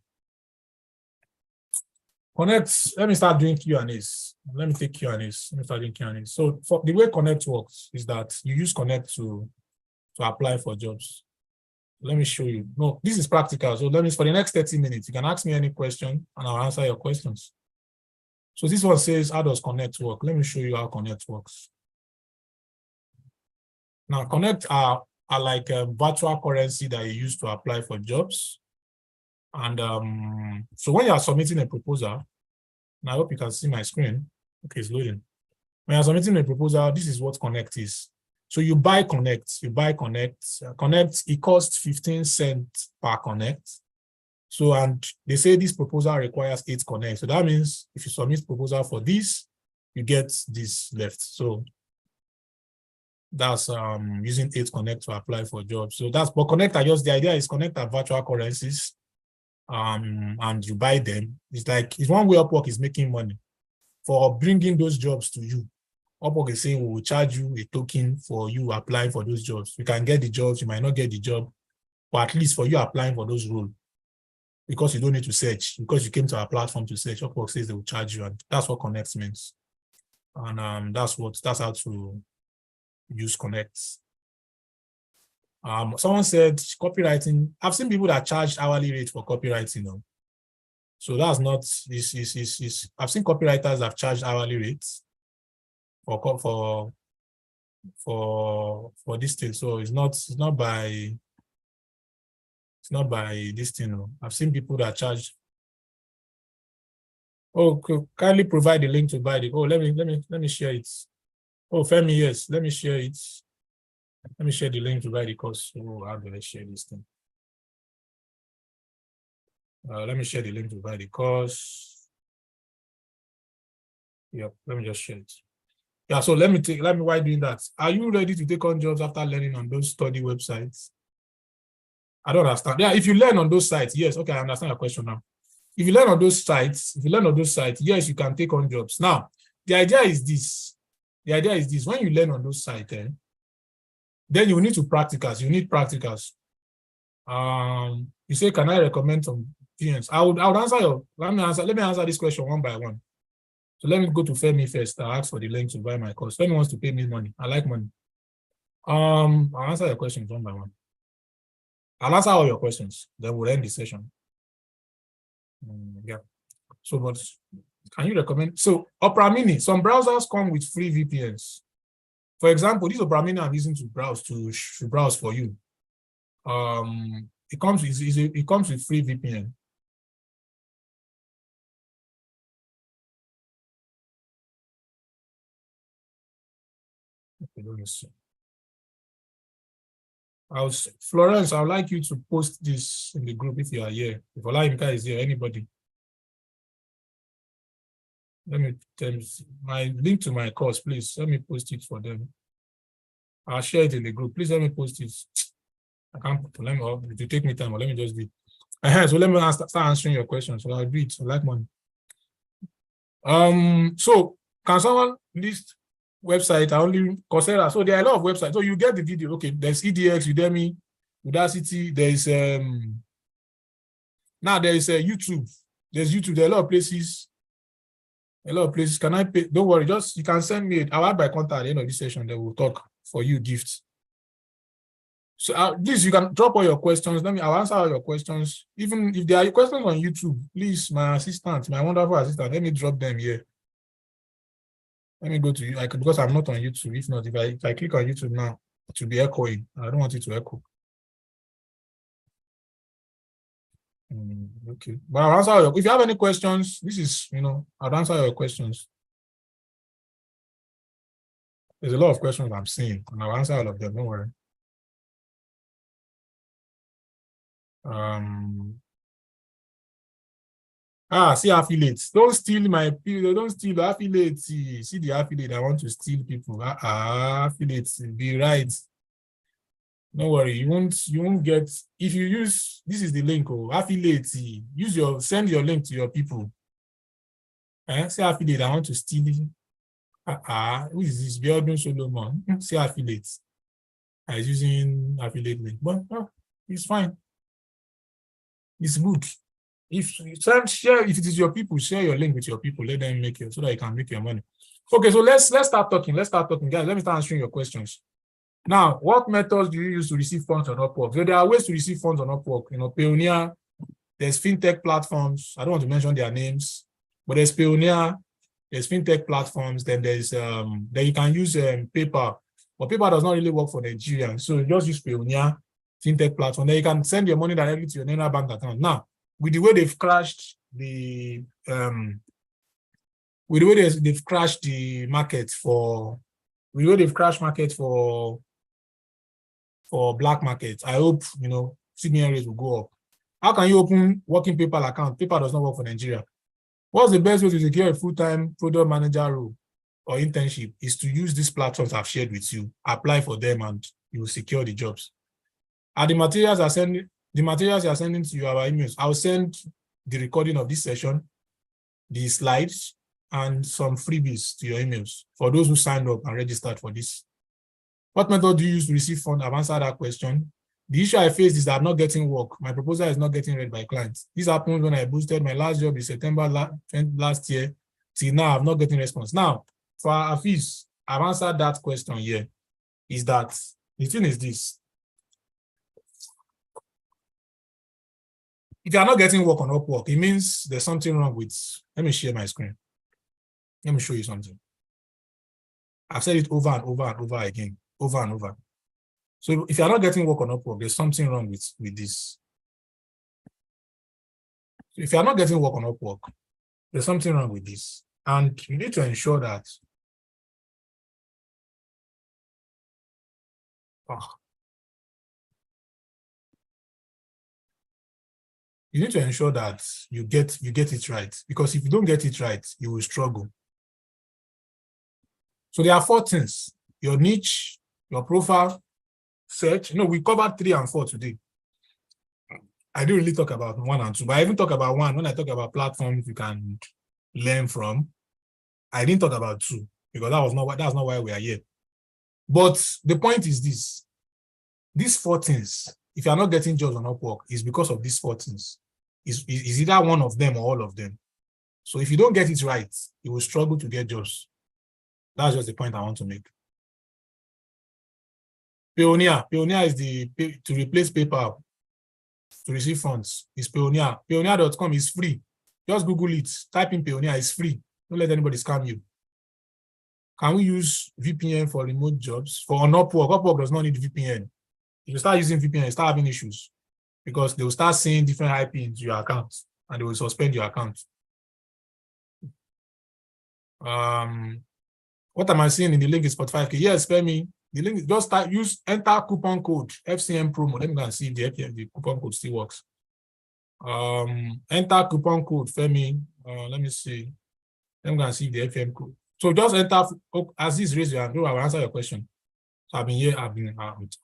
Connect, let me start doing Q&As. Let me take Q&As. Let me start doing Q&As. So for the way Connect works is that you use Connect to apply for jobs. Let me show you. No, this is practical. So let me, for the next 30 minutes, you can ask me any question and I'll answer your questions. So this one says, how does Connect work? Let me show you how Connect works. Now, Connect are like a virtual currency that you use to apply for jobs. And so when you are submitting a proposal, and I hope you can see my screen. Okay, it's loading. When you're submitting a proposal, this is what Connect is. So you buy Connect. Connect, it costs 15 cents per Connect. So, and they say this proposal requires 8 Connect. So that means if you submit proposal for this, you get this left. So that's using 8 Connect to apply for jobs. So that's, but Connect are just, the idea is Connect are virtual currencies. And you buy them. It's like, it's one way Upwork is making money for bringing those jobs to you. Upwork is saying, we will charge you a token for you applying for those jobs. You can get the jobs, you might not get the job, but at least for you applying for those roles, because you don't need to search, because you came to our platform to search, Upwork says they will charge you, and that's what Connect means. And that's how to use Connect. Someone said copywriting. I've seen people that charge hourly rate for copywriting. So that's not, I've seen copywriters that have charged hourly rates for this thing. So it's not by this thing. I've seen people that charge. Oh, kindly provide the link to buy the. Oh, let me share it. Oh, Femi, yes, let me share it. Let me share the link to buy the course. Oh, how do I share this thing? Let me share the link to buy the course. Yep, let me just share it. Yeah, so why doing that? Are you ready to take on jobs after learning on those study websites? I don't understand. Yeah, if you learn on those sites, yes, okay, I understand your question now. If you learn on those sites, yes, you can take on jobs. Now, the idea is this. When you learn on those sites, then you need to practicals. You need practicals. You say, can I recommend some PMs? I would answer your. Let me answer this question one by one. So let me go to Femi first. I'll ask for the link to buy my course. Femi wants to pay me money. I like money. I'll answer your questions one by one. I'll answer all your questions. Then we'll end the session. Yeah. So, but can you recommend? So, Opera Mini. Some browsers come with free VPNs. For example, this Opera Mini I'm using to browse for you. It comes with free VPN. Okay, let me see. Florence, I would like you to post this in the group if you are here. If Olayinka is here, anybody. Let me tell you my link to my course, please. Let me post it for them. I'll share it in the group. Please let me post it. I can't let me to take me time, but let me just do it. So let me start answering your questions. So I'll do it. I like money. So can someone list website? I only Coursera. So there are a lot of websites. So you get the video. Okay, there's EDX, Udemy, Udacity. There's now there is YouTube. There's YouTube. There are a lot of places. A lot of places. Can I pay? Don't worry. Just you can send me. I'll add my contact at the end of this session. Then we'll talk for you gifts. So please, you can drop all your questions. I'll answer all your questions. Even if there are questions on YouTube, please, my assistant, my wonderful assistant, let me drop them here. Let me go to you. Because I'm not on YouTube. If not, if I click on YouTube now, it will be echoing. I don't want it to echo. Okay. But I'll answer your, if you have any questions, this is, I'll answer your questions. There's a lot of questions I'm seeing, and I'll answer all of them. Don't worry. See affiliates. Don't steal my people. Don't steal the affiliates. See the affiliate. I want to steal people. Affiliates. Be right. Don't worry. You won't get, if you use, this is the link. Affiliates. Send your link to your people. Say affiliate. I want to steal. Who is this? Biodun Solomon. Say affiliates. I was using affiliate link. But it's fine. It's good. If it is your people, share your link with your people. Let them make it so that you can make your money. Okay, so let's start talking. Guys, let me start answering your questions. Now, what methods do you use to receive funds on Upwork? So there are ways to receive funds on Upwork. Payoneer, there's fintech platforms. I don't want to mention their names, but there's Payoneer, there's fintech platforms, then there's then you can use PayPal. But PayPal does not really work for Nigerians. So just use Payoneer, fintech platform. Then you can send your money directly to your Nena bank account. Now, with the way they've crashed the market for black market, I hope CBN rates will go up. How can you open working PayPal account? PayPal does not work for Nigeria. What's the best way to secure a full-time product manager role or internship is to use these platforms I've shared with you, apply for them, and you will secure the jobs. And the materials you are sending to our emails, I'll send the recording of this session, the slides, and some freebies to your emails for those who signed up and registered for this. What method do you use to receive funds? I've answered that question. The issue I faced is that I'm not getting work. My proposal is not getting read by clients. This happened when I boosted my last job in September last year. Till now, I'm not getting response. Now, for Afis, I've answered that question here. Is that the thing is this. If you're not getting work on Upwork, it means there's something wrong with, let me share my screen. Let me show you something. I've said it over and over and over again, over and over. So if you're not getting work on Upwork, there's something wrong with this. So if you're not getting work on Upwork, there's something wrong with this. And you need to ensure that you need to ensure that you get it right. Because if you don't get it right, you will struggle. So there are 4 things: your niche, your profile, search. We covered 3 and 4 today. I didn't really talk about 1 and 2, but I even talk about 1 when I talk about platforms you can learn from. I didn't talk about 2 because that's not why we are here. But the point is this: these 4 things, if you are not getting jobs on Upwork, is because of these 4 things. Is either one of them or all of them. So if you don't get it right, you will struggle to get jobs. That's just the point I want to make. Payoneer is to replace PayPal to receive funds. It's Payoneer. Payoneer.com is free. Just Google it. Type in Payoneer. It's free. Don't let anybody scam you. Can we use VPN for remote jobs? On Upwork, Upwork does not need VPN. If you start using VPN, you start having issues because they will start seeing different IP into your account and they will suspend your account. What am I seeing in the link is 45K? Yes, Femi. The link is just enter coupon code FCM promo. Let me go and see if the coupon code still works. Enter coupon code Femi. Let me see. I'm going to see the FM code. So just enter, as this raise your hand, I will answer your question. So I've been here,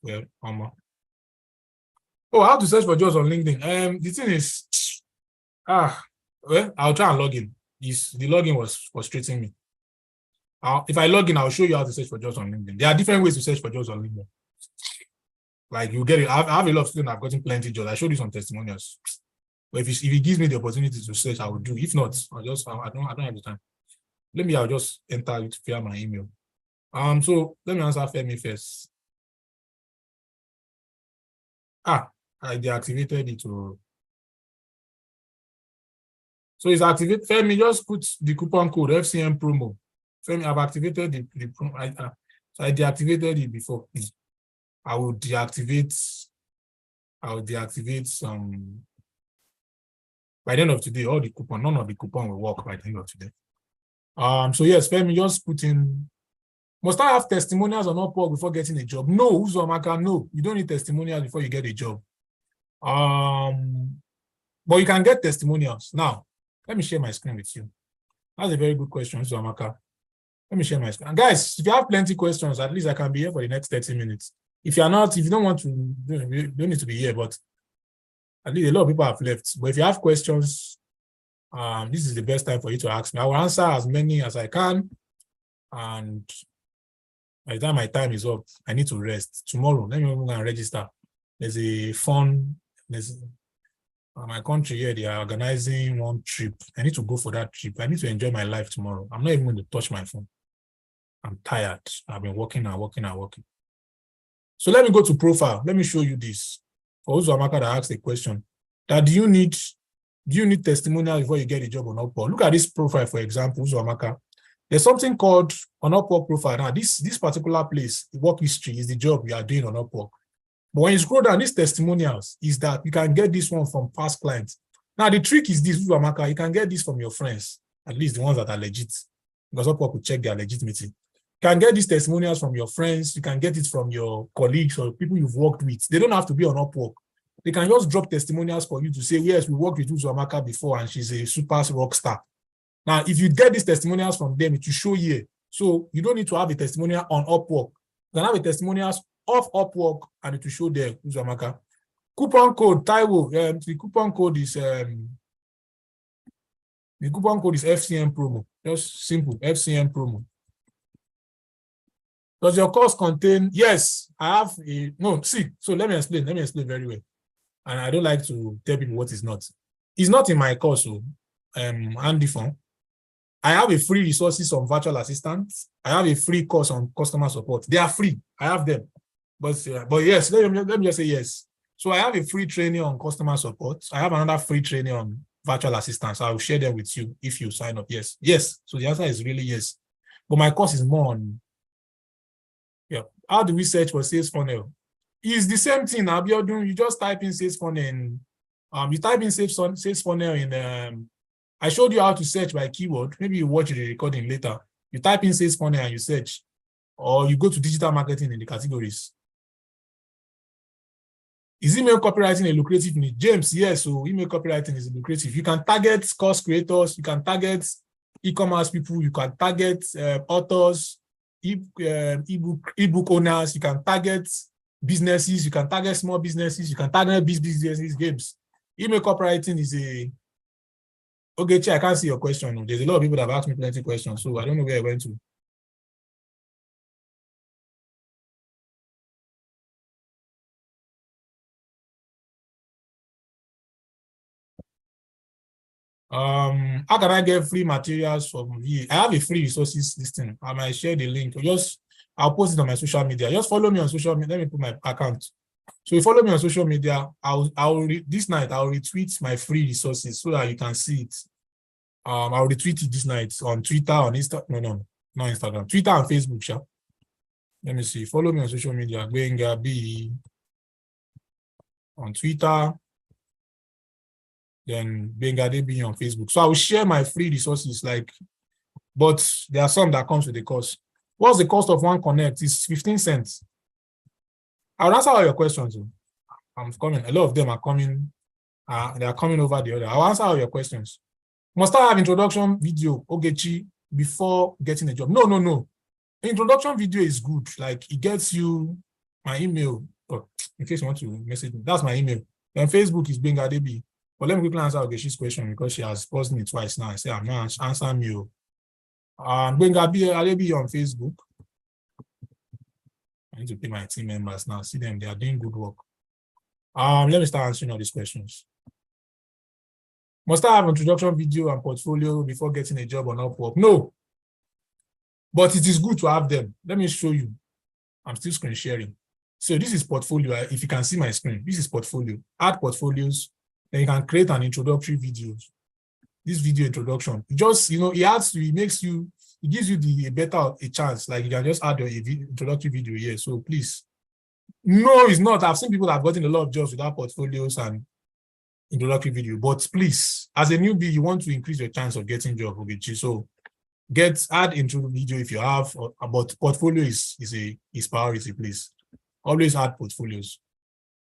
well, oh, how to search for jobs on LinkedIn? The thing is, well, I'll try and log in. The login was frustrating me. If I log in, I'll show you how to search for jobs on LinkedIn. There are different ways to search for jobs on LinkedIn. Like you get it. I have a lot of students I've gotten plenty of jobs. I showed you some testimonials. But if it gives me the opportunity to search, I will do. If not, I don't have the time. I'll just enter it via my email. So let me answer Femi first. I deactivated it. So it's activated. Femi, just put the coupon code FCM promo. Femi, I've activated the promo. So I deactivated it before. I will deactivate some. By the end of today, all the coupon, none of the coupon will work by the end of today. So yes, Femi, just put in. Must I have testimonials on Upwork before getting a job? No, Uzomaka, no. You don't need testimonials before you get a job. But you can get testimonials. Now, let me share my screen with you. That's a very good question, Uzomaka. Let me share my screen. And guys, if you have plenty of questions, at least I can be here for the next 30 minutes. If you don't want to, you don't need to be here, but at least a lot of people have left. But if you have questions, this is the best time for you to ask me. I will answer as many as I can. And by the time my time is up, I need to rest. Tomorrow, let me go and register. There's a fun, my country here, they are organizing one trip. I need to go for that trip. I need to enjoy my life tomorrow. I'm not even going to touch my phone. I'm tired. I've been working. So let me go to profile. Let me show you this. For Uzomaka that asked a question, that do you need testimonials before you get a job on Upwork? Look at this profile, for example, Uzomaka. There's something called an Upwork profile. Now, this particular place, the work history, is the job you are doing on Upwork. But when you scroll down, these testimonials is that you can get this one from past clients. Now, the trick is this, Uzomaka, you can get this from your friends, at least the ones that are legit, because Upwork will check their legitimacy. You can get these testimonials from your friends. You can get it from your colleagues or people you've worked with. They don't have to be on Upwork. They can just drop testimonials for you to say, yes, we worked with Uzomaka before and she's a super rock star. Now, if you get these testimonials from them, it will show here. So you don't need to have a testimonial on Upwork. You can have a testimonials off Upwork and it will show there, Uzomaka. Coupon code, Taiwo, the coupon code is FCM promo. Just simple, FCM promo. Does your course contain? Yes, I have a no. See, so let me explain very well. And I don't like to tell people what is not. It's not in my course, so Andy Fong. I have a free resources on virtual assistants. I have a free course on customer support. They are free. I have them. But yes, let me just say yes. So I have a free training on customer support. I have another free training on virtual assistants. I will share them with you if you sign up. Yes. Yes. So the answer is really yes. But my course is more on how do we search for sales funnel? It's the same thing, Abiodun. You just type in sales funnel and you type in sales funnel in I showed you how to search by keyword. Maybe you watch the recording later. You type in sales funnel and you search, or you go to digital marketing in the categories. Is email copywriting a lucrative niche? James, yes. So email copywriting is lucrative. You can target course creators. You can target e-commerce people. You can target authors, ebook owners. You can target businesses. You can target small businesses. You can target big businesses. Games. Email copywriting is a okay. I can't see your question. There's a lot of people that have asked me plenty of questions, so I don't know where I went to. How can I get free materials from VA? I have a free resources listing. I might share the link. I'll post it on my social media. Just follow me on social media. Let me put my account. So you follow me on social media. This night I'll retweet my free resources so that you can see it. I'll retweet it this night on Twitter, on Instagram. No, not Instagram. Twitter and Facebook. Sure. Let me see. Follow me on social media. Gbenga B on Twitter. Then Benga DB on Facebook. So I will share my free resources, but there are some that comes with the cost. What's the cost of one connect? It's 15 cents. I'll answer all your questions. I'm coming. A lot of them are coming. They are coming over the other. I'll answer all your questions. Must I have introduction video, Ogechi, before getting a job? No, no, no. Introduction video is good. Like, it gets you my email. Oh, in case you want to message me, that's my email. Then Facebook is Benga Debi. But let me quickly answer Ogeshi's question because she has paused me twice now. I say, I'm not answering me. Benga Debi on Facebook. I need to pay my team members now. See them, they are doing good work. Let me start answering all these questions. Must I have introduction video and portfolio before getting a job on Upwork? No. But it is good to have them. Let me show you. I'm still screen sharing. So this is portfolio. If you can see my screen, this is portfolio. Add portfolios. Then you can create an introductory video. This video introduction. It just, it adds to, it makes you, it gives you a better chance. Like you can just add your introductory video here. So please. No, it's not. I've seen people that have gotten a lot of jobs without portfolios and introductory video. But please, as a newbie, you want to increase your chance of getting job, okay? So add intro video if you have, but portfolio is priority, please. Always add portfolios.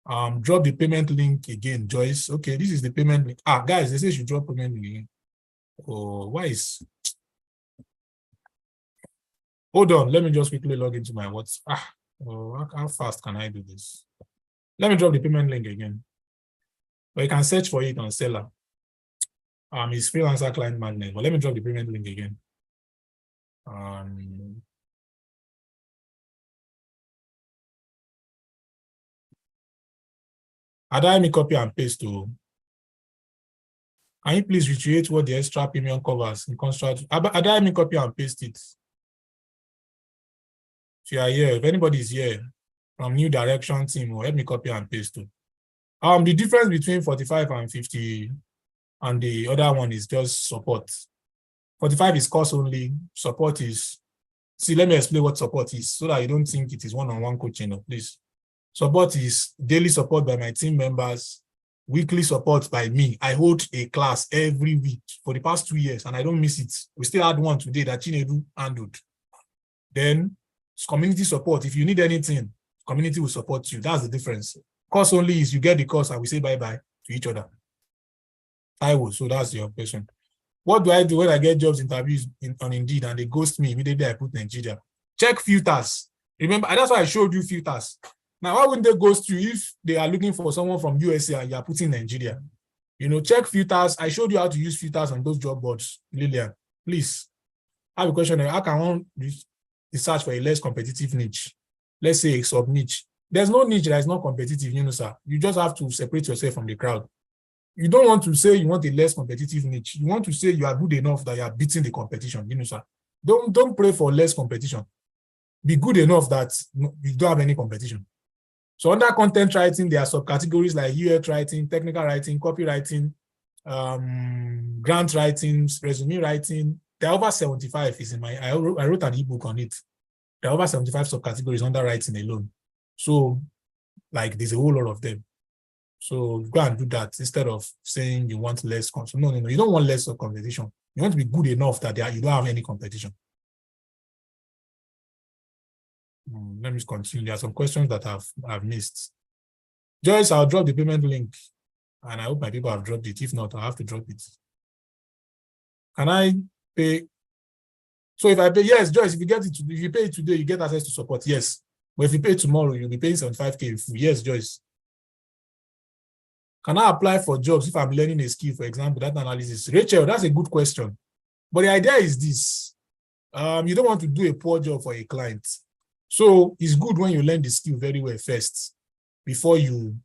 Drop the payment link again, Joyce. Okay, this is the payment link. Guys, they say you should drop payment link again. Oh, why is? Hold on, let me just quickly log into my WhatsApp. How fast can I do this? Let me drop the payment link again. But you can search for it on Seller. It's freelancer client magnet. But let me drop the payment link again. Ada, me copy and paste to. Can you please reiterate what the extra premium covers in construct? Ada, me copy and paste it. If you are here, if anybody is here from New Direction team, help me copy and paste to. The difference between 45 and 50 and the other one is just support. 45 is course only. Support is, see, let me explain what support is so that you don't think it is one-on-one coaching, please. Support is daily support by my team members, weekly support by me. I hold a class every week for the past 2 years and I don't miss it. We still had one today that Chinedu handled. Then community support. If you need anything, community will support you. That's the difference. Course only is you get the course and we say bye-bye to each other. I will. So that's your question. What do I do when I get jobs interviews on Indeed and they ghost me? Immediately I put Nigeria. Check filters. Remember, that's why I showed you filters. Now, why wouldn't they ghost you if they are looking for someone from USA and you are putting Nigeria? Check filters. I showed you how to use filters on those job boards. Lillian, please. I have a question. How can one search for a less competitive niche? Let's say a sub-niche. There's no niche that is not competitive, sir. You just have to separate yourself from the crowd. You don't want to say you want a less competitive niche. You want to say you are good enough that you are beating the competition, sir. Don't pray for less competition. Be good enough that you don't have any competition. So under content writing, there are subcategories like UX writing, technical writing, copywriting, grant writing, resume writing. There are over 75 is in my, I wrote an ebook on it. There are over 75 subcategories under writing alone. So like there's a whole lot of them. So go and do that instead of saying you want less competition. No, you don't want less of competition. You want to be good enough that you don't have any competition. Let me continue. There are some questions that I've missed. Joyce, I'll drop the payment link. And I hope my people have dropped it. If not, I'll have to drop it. Can I pay? So if I pay, yes, Joyce, if you pay it today, you get access to support. Yes. But if you pay tomorrow, you'll be paying 75K. Yes, Joyce. Can I apply for jobs if I'm learning a skill, for example, data analysis? Rachel, that's a good question. But the idea is this. You don't want to do a poor job for a client. So it's good when you learn the skill very well first before you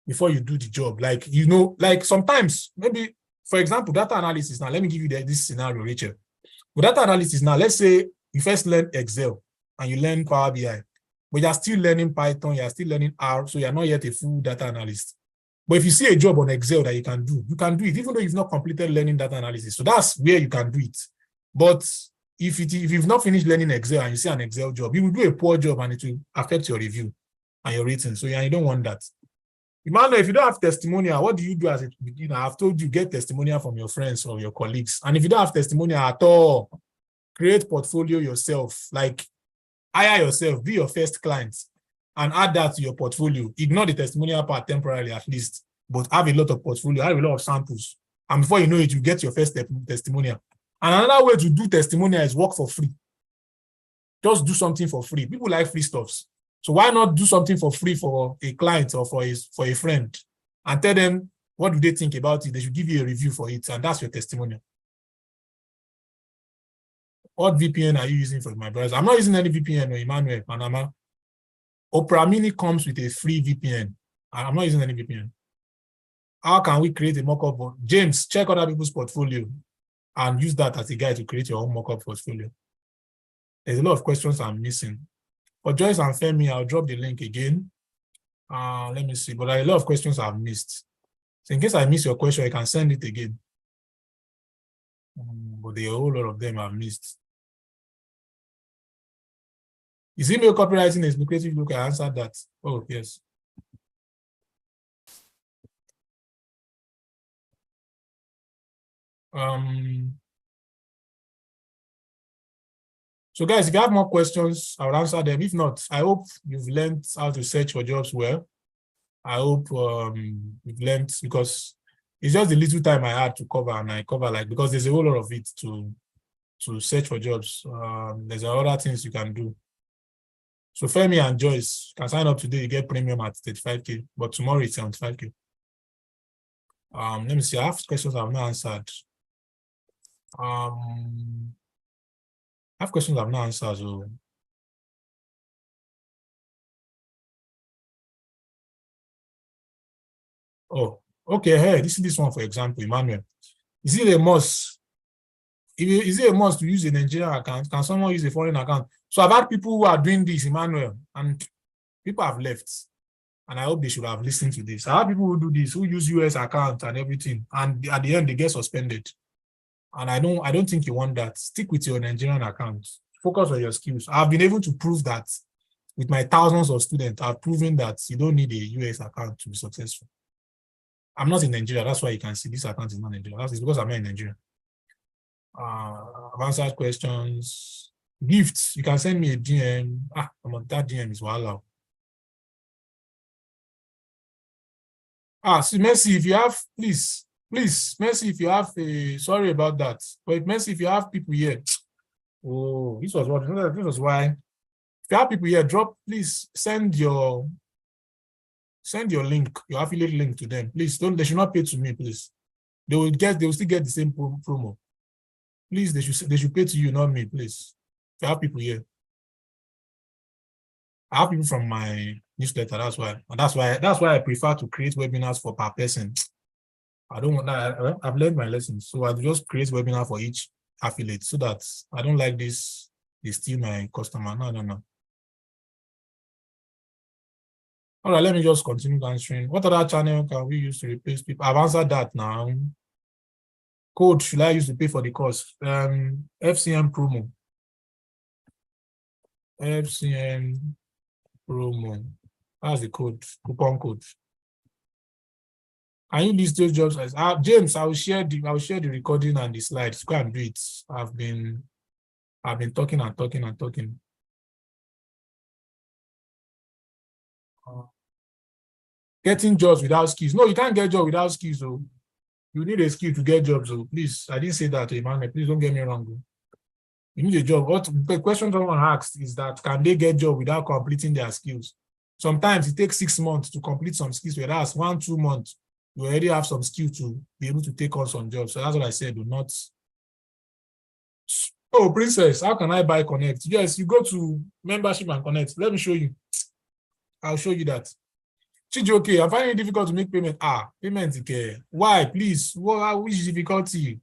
do the job. Like sometimes, maybe, for example, data analysis. Now, let me give you this scenario, Rachel. With data analysis, now, let's say you first learn Excel and you learn Power BI, but you're still learning Python, you're still learning R, so you're not yet a full data analyst. But if you see a job on Excel that you can do it, even though you've not completed learning data analysis. So that's where you can do it. But if you've not finished learning Excel and you see an Excel job, you will do a poor job and it will affect your review and your rating. So you don't want that. Emmanuel, if you don't have testimonial, what do you do as a beginner? I've told you, get testimonial from your friends or your colleagues. And if you don't have testimonial at all, create portfolio yourself. Like hire yourself, be your first client and add that to your portfolio. Ignore the testimonial part temporarily at least, but have a lot of portfolio, have a lot of samples And before you know it, you get your first testimonial. And another way to do testimonial is work for free. Just do something for free. People like free stuffs. So why not do something for free for a client or for a friend and tell them what do they think about it? They should give you a review for it, and that's your testimonial. What VPN are you using for my browser? I'm not using any VPN, or Emmanuel, Panama. Opera Mini comes with a free VPN. I'm not using any VPN. How can we create a mock-up? James, check other people's portfolio and use that as a guide to create your own mock-up portfolio. There's a lot of questions I'm missing. For Joyce and Femi, I'll drop the link again. Let me see, but there are a lot of questions I've missed. So in case I miss your question, I can send it again. But there are a whole lot of them I've missed. Is email copywriting a lucrative? Look, I answered that. Oh, yes. So guys, if you have more questions, I'll answer them. If not, I hope you've learned how to search for jobs well. I hope you've learned, because it's just the little time I had to cover, and I cover because there's a whole lot of it to search for jobs. There's other things you can do. So Femi and Joyce can sign up today, you get premium at 35K, but tomorrow it's 75K. Let me see, I have questions I've not answered. I have questions I've not answered. So. Oh, okay. Hey, this is this one, for example, Emmanuel. Is it a must? Is it a must to use a Nigerian account? Can someone use a foreign account? So I've had people who are doing this, Emmanuel, and people have left. And I hope they should have listened to this. I have people who do this, who use US accounts and everything, and at the end they get suspended. And I don't think you want that. Stick with your Nigerian account. Focus on your skills. I've been able to prove that with my thousands of students. I've proven that you don't need a US account to be successful. I'm not in Nigeria. That's why you can see this account is not Nigeria. That's because I'm not in Nigeria. I've answered questions. Gifts. You can send me a DM. That DM is wow. So Mercy, if you have, please, Mercy, if you have sorry about that. But Mercy, if you have people here, oh, this was why. If you have people here, please send your link, your affiliate link to them. Please they should not pay to me, please. They will still get the same promo. Please, they should pay to you, not me, please. If you have people here. I have people from my newsletter, that's why I prefer to create webinars for per person. I don't want that. I've learned my lessons. So I just create webinar for each affiliate so that I don't like this, they steal my customer. No. All right, let me just continue answering. What other channel can we use to replace people? I've answered that now. Code should I use to pay for the course? FCM promo. FCM promo. That's the code, coupon code. Can you list those jobs as James? I will share the recording and the slides. Go and do it. I've been talking and talking. Getting jobs without skills. No, you can't get jobs without skills. So you need a skill to get jobs. So please, I didn't say that to Emmanuel. Please don't get me wrong. You need a job. What the question someone asked is that can they get job without completing their skills? Sometimes it takes 6 months to complete some skills, whereas 1-2 months, you already have some skill to be able to take on some jobs. So that's what I said. Do not. Oh, Princess, how can I buy Connect? Yes, you go to membership and Connect. Let me show you. I'll show you that. Okay, I'm finding it difficult to make payment. Payment, okay. Why, please? Which is difficulty?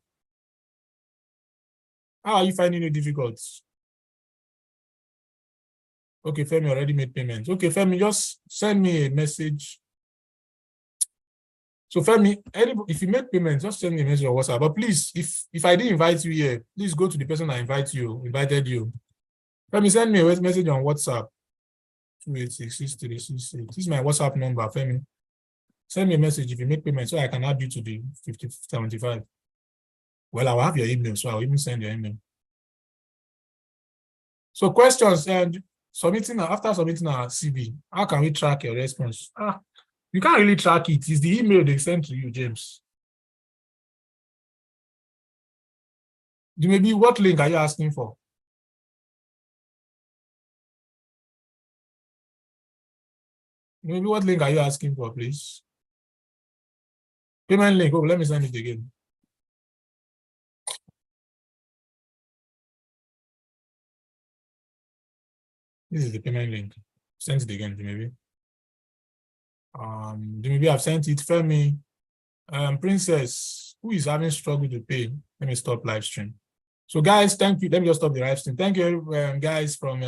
How are you finding it difficult? Okay, Femi already made payments. Okay, Femi, just send me a message. So Femi, if you make payments, just send me a message on WhatsApp. But please, if I didn't invite you here, please go to the person I invited you. Femi, send me a message on WhatsApp. 2866366. This is my WhatsApp number, Femi. Send me a message if you make payments so I can add you to the 5075. Well, I will have your email, so I'll even send your email. So questions and after submitting our CV, how can we track your response? You can't really track it. It's the email they send to you, James. Maybe what link are you asking for? Maybe what link are you asking for, please? Payment link. Oh, let me send it again. This is the payment link. Send it again, maybe. Maybe I've sent it. Femi, Princess, who is having struggle to pay? Let me stop live stream. So guys, thank you. Let me just stop the live stream. Thank you, guys, from